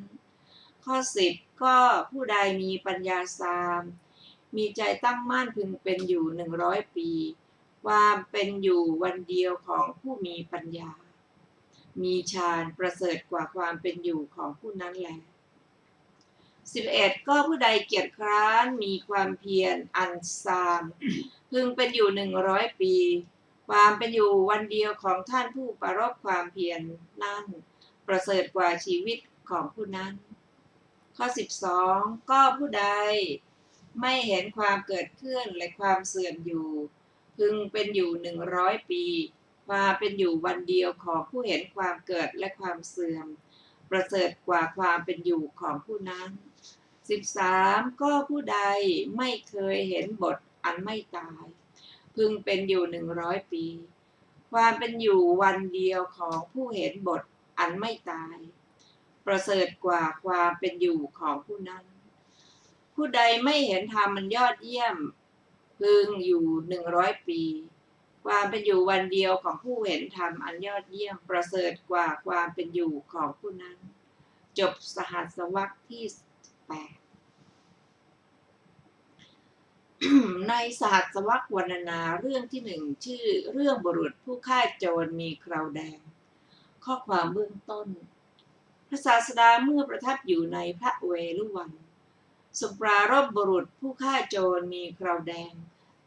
ข้อ10ก็ผู้ใดมีปัญญาสามมีใจตั้งมั่นพึงเป็นอยู่100 ปีความเป็นอยู่วันเดียวของผู้มีปัญญามีฌานประเสริฐกว่าความเป็นอยู่ของผู้นั้นแล11ก็ผู้ใดเกียจคร้านมีความเพียรอันซามพึงเป็นอยู่100 ปีความเป็นอยู่วันเดียวของท่านผู้ประรบความเพียรนั่นประเสริฐกว่าชีวิตของผู้นั้นข้อ12ก็ผู้ใดไม่เห็นความเกิดขึ้นและความเสื่อมอยู่พึงเป็นอยู่100 ปีความเป็นอยู่วันเดียวของผู้เห็นความเกิดและความเสื่อมประเสริฐกว่าความเป็นอยู่ของผู้นั้น13ก็ผู้ใดไม่เคยเห็นบทอันไม่ตายพึงเป็นอยู่100 ปี ความเป็นอยู่วันเดียวของผู้เห็นบทอันไม่ตายประเสริฐกว่าความเป็นอยู่ของผู้นั้นผู้ใดไม่เห็นธรรมมันยอดเยี่ยมพึงอยู่100 ปีความเป็นอยู่วันเดียวของผู้เห็นธรรมอันยอดเยี่ยมประเสริฐกว่าความเป็นอยู่ของผู้นั้นจบสหัสวรรษที่8 ในสหัสวรรษวรรณนาเรื่องที่1ชื่อเรื่องบุรุษผู้ฆ่าโจรมีเคราแดงข้อความเบื้องต้นพระศาสดาเมื่อประทับอยู่ในพระเวฬุวันทรงปรารภบุรุษผู้ฆ่าโจรมีเคราแดง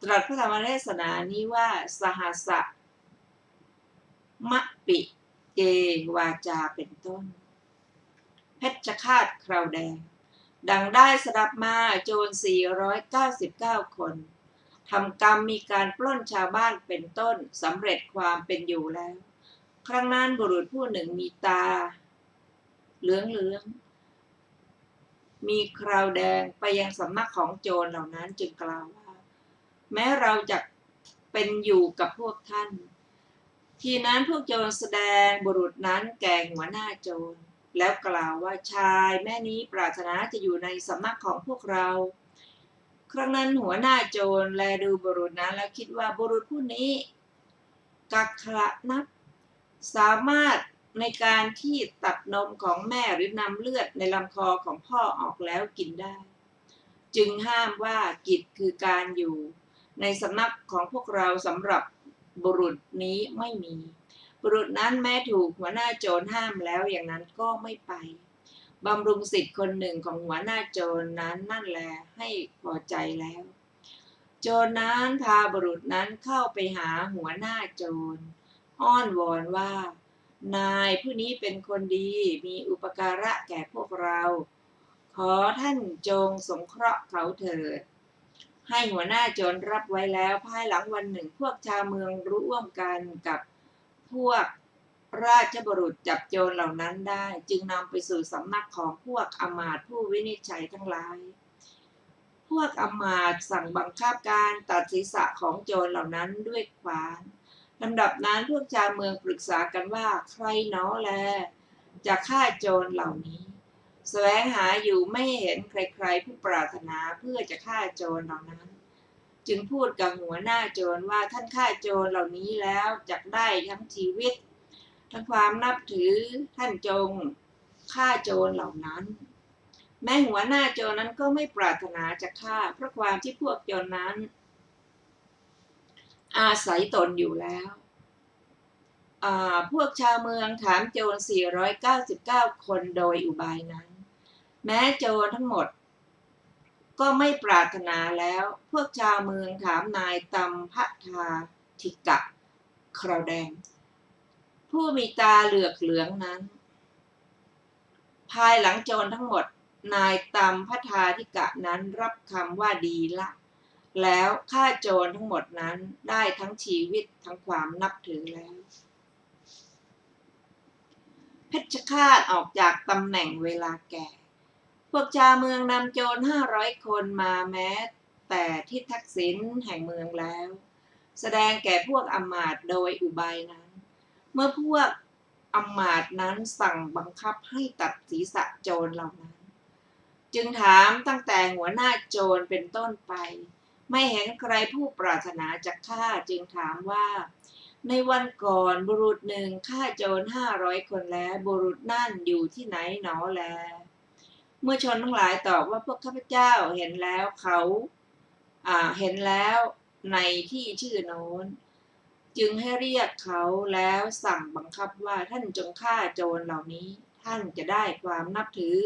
ตรัสพระธรรมเทศนานี้ว่าสหัสมะปิเกวาจาเป็นต้นเพชฌฆาตเคราแดงดังได้สดับมาโจร499 คนทำกรรมมีการปล้นชาวบ้านเป็นต้นสำเร็จความเป็นอยู่แล้วครั้งนั้นบุรุษผู้หนึ่งมีตาเหลืองมีคราวแดงไปยังสำนักของโจรเหล่านั้นจึงกล่าวว่าแม้เราจะเป็นอยู่กับพวกท่านทีนั้นพวกโจรแสดงบุรุษนั้นแก่หัวหน้าโจรแล้วกล่าวว่าชายแม่นี้ปรารถนาจะอยู่ในสำนักของพวกเราครั้งนั้นหัวหน้าโจรแลดูบุรุษนั้นแล้วคิดว่าบุรุษผู้นี้กักขระนักสามารถในการที่ตัดนมของแม่หรือนำเลือดในลำคอของพ่อออกแล้วกินได้จึงห้ามว่ากิจคือการอยู่ในสำนักของพวกเราสำหรับบุรุษนี้ไม่มีบุรุษนั้นแม้ถูกหัวหน้าโจรห้ามแล้วอย่างนั้นก็ไม่ไปบำรุงศิษย์คนหนึ่งของหัวหน้าโจรนั้นนั่นแลให้พอใจแล้วโจรนั้นพาบุรุษนั้นเข้าไปหาหัวหน้าโจรอ้อนวอนว่านายผู้นี้เป็นคนดีมีอุปการะแก่พวกเราขอท่านจงสงเคราะห์เขาเถิดให้หัวหน้าโจรรับไว้แล้วภายหลังวันหนึ่งพวกชาวเมืองร่วมกันกับพวกราชบุรุษจับโจรเหล่านั้นได้จึงนำไปสู่สำนักของพวกอมาตย์ผู้วินิจฉัยทั้งหลายพวกอมาตย์สั่งบังคับการตัดศีรษะของโจรเหล่านั้นด้วยขวานลำดับนั้นพวกชาวเมืองปรึกษากันว่าใครหนอแลจะฆ่าโจรเหล่านี้แสวงหาอยู่ไม่เห็นใครๆผู้ปรารถนาเพื่อจะฆ่าโจรเหล่านั้นจึงพูดกับหัวหน้าโจรว่าท่านฆ่าโจรเหล่านี้แล้วจักได้ทั้งชีวิตทั้งความนับถือท่านจงฆ่าโจรเหล่านั้นแม้หัวหน้าโจรนั้นก็ไม่ปรารถนาจะฆ่าเพราะความที่พวกโจรนั้นอาศัยตนอยู่แล้วพวกชาวเมืองถามโจร499 คนโดยอุบายนั้นแม้โจรทั้งหมดก็ไม่ปรารถนาแล้วพวกชาวเมืองถามนายตัมพทาธิกะเคราแดงผู้มีตาเหลือกเหลืองนั้นภายหลังโจรทั้งหมดนายตัมพทาธิกะนั้นรับคำว่าดีละแล้วฆ่าโจรทั้งหมดนั้นได้ทั้งชีวิตทั้งความนับถือแล้วเพชฌฆาตออกจากตำแหน่งเวลาแก่พวกชาวเมืองนำโจร500 คนมาแม้แต่ที่ทักษิณแห่งเมืองแล้วแสดงแก่พวกอำมาตย์โดยอุบายนั้นเมื่อพวกอำมาตย์นั้นสั่งบังคับให้ตัดศีรษะโจรเหล่านั้นจึงถามตั้งแต่หัวหน้าโจรเป็นต้นไปไม่เห็นใครผู้ปรารถนาจะฆ่าจึงถามว่าในวันก่อนบุรุษหนึ่งฆ่าโจร500 คนแล้วบุรุษนั่นอยู่ที่ไหนหนอแลเมื่อชนทั้งหลายตอบว่าพวกข้าพเจ้าเห็นแล้วเห็นแล้วในที่ชื่อโน้นจึงให้เรียกเขาแล้วสั่งบังคับว่าท่านจงฆ่าโจรเหล่านี้ท่านจะได้ความนับถือ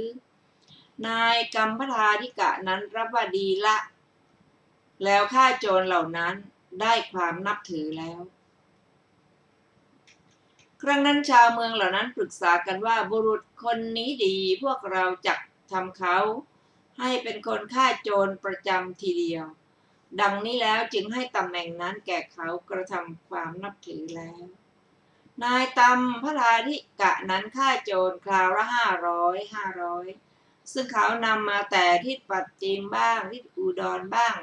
นายกัมพทาธิกะนั้นรับว่าดีละแล้วฆ่าโจรเหล่านั้นได้ความนับถือแล้วครั้งนั้นชาวเมืองเหล่านั้นปรึกษากันว่าบุรุษคนนี้ดีพวกเราจักทำเขาให้เป็นคนฆ่าโจรประจำทีเดียวดังนี้แล้วจึงให้ตำแหน่งนั้นแก่เขากระทำความนับถือแล้วนายตัมพทาธิกะนั้นฆ่าโจรคราวละ500ซึ่งเขานำมาแต่ทิศปัจจิมบ้างทิศอุดรบ้าง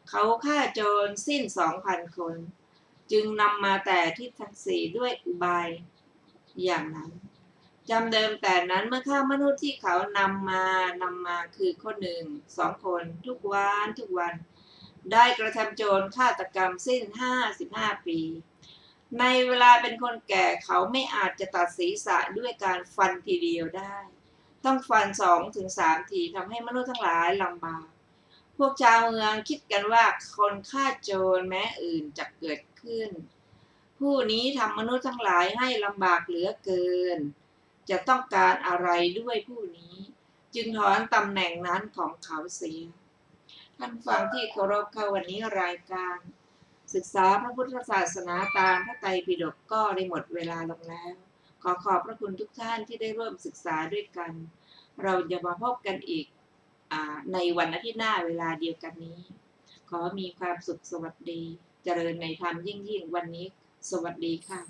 เขาฆ่าโจรสิ้น 2,000 คน จึงนำมาแต่ทิศทั้งสี่ด้วยอุบายอย่างนั้นจำเดิมแต่นั้นเมื่อข้ามนุษย์ที่เขานำมาคือคนหนึ่ง2 คนทุกวันได้กระทำโจรฆาตกรรมสิ้น55 ปีในเวลาเป็นคนแก่เขาไม่อาจจะตัดศีรษะด้วยการฟันทีเดียวได้ต้องฟัน2 ถึง 3 ทีทำให้มนุษย์ทั้งหลายลำบากพวกชาวเมืองคิดกันว่าคนฆ่าโจรแม้อื่นจะเกิดขึ้นผู้นี้ทำมนุษย์ทั้งหลายให้ลำบากเหลือเกินจะต้องการอะไรด้วยผู้นี้จึงถอนตำแหน่งนั้นของเขาเสียท่านฟังที่เคารพค่ะวันนี้รายการศึกษาพระพุทธศาสนาตามพระไตรปิฎกก็ได้หมดเวลาลงแล้วขอขอบพระคุณทุกท่านที่ได้ร่วมศึกษาด้วยกันเราจะมาพบกันอีกในวันอาทิตย์หน้าเวลาเดียวกันนี้ขอมีความสุขสวัสดีเจริญในธรรมยิ่งวันนี้สวัสดีค่ะ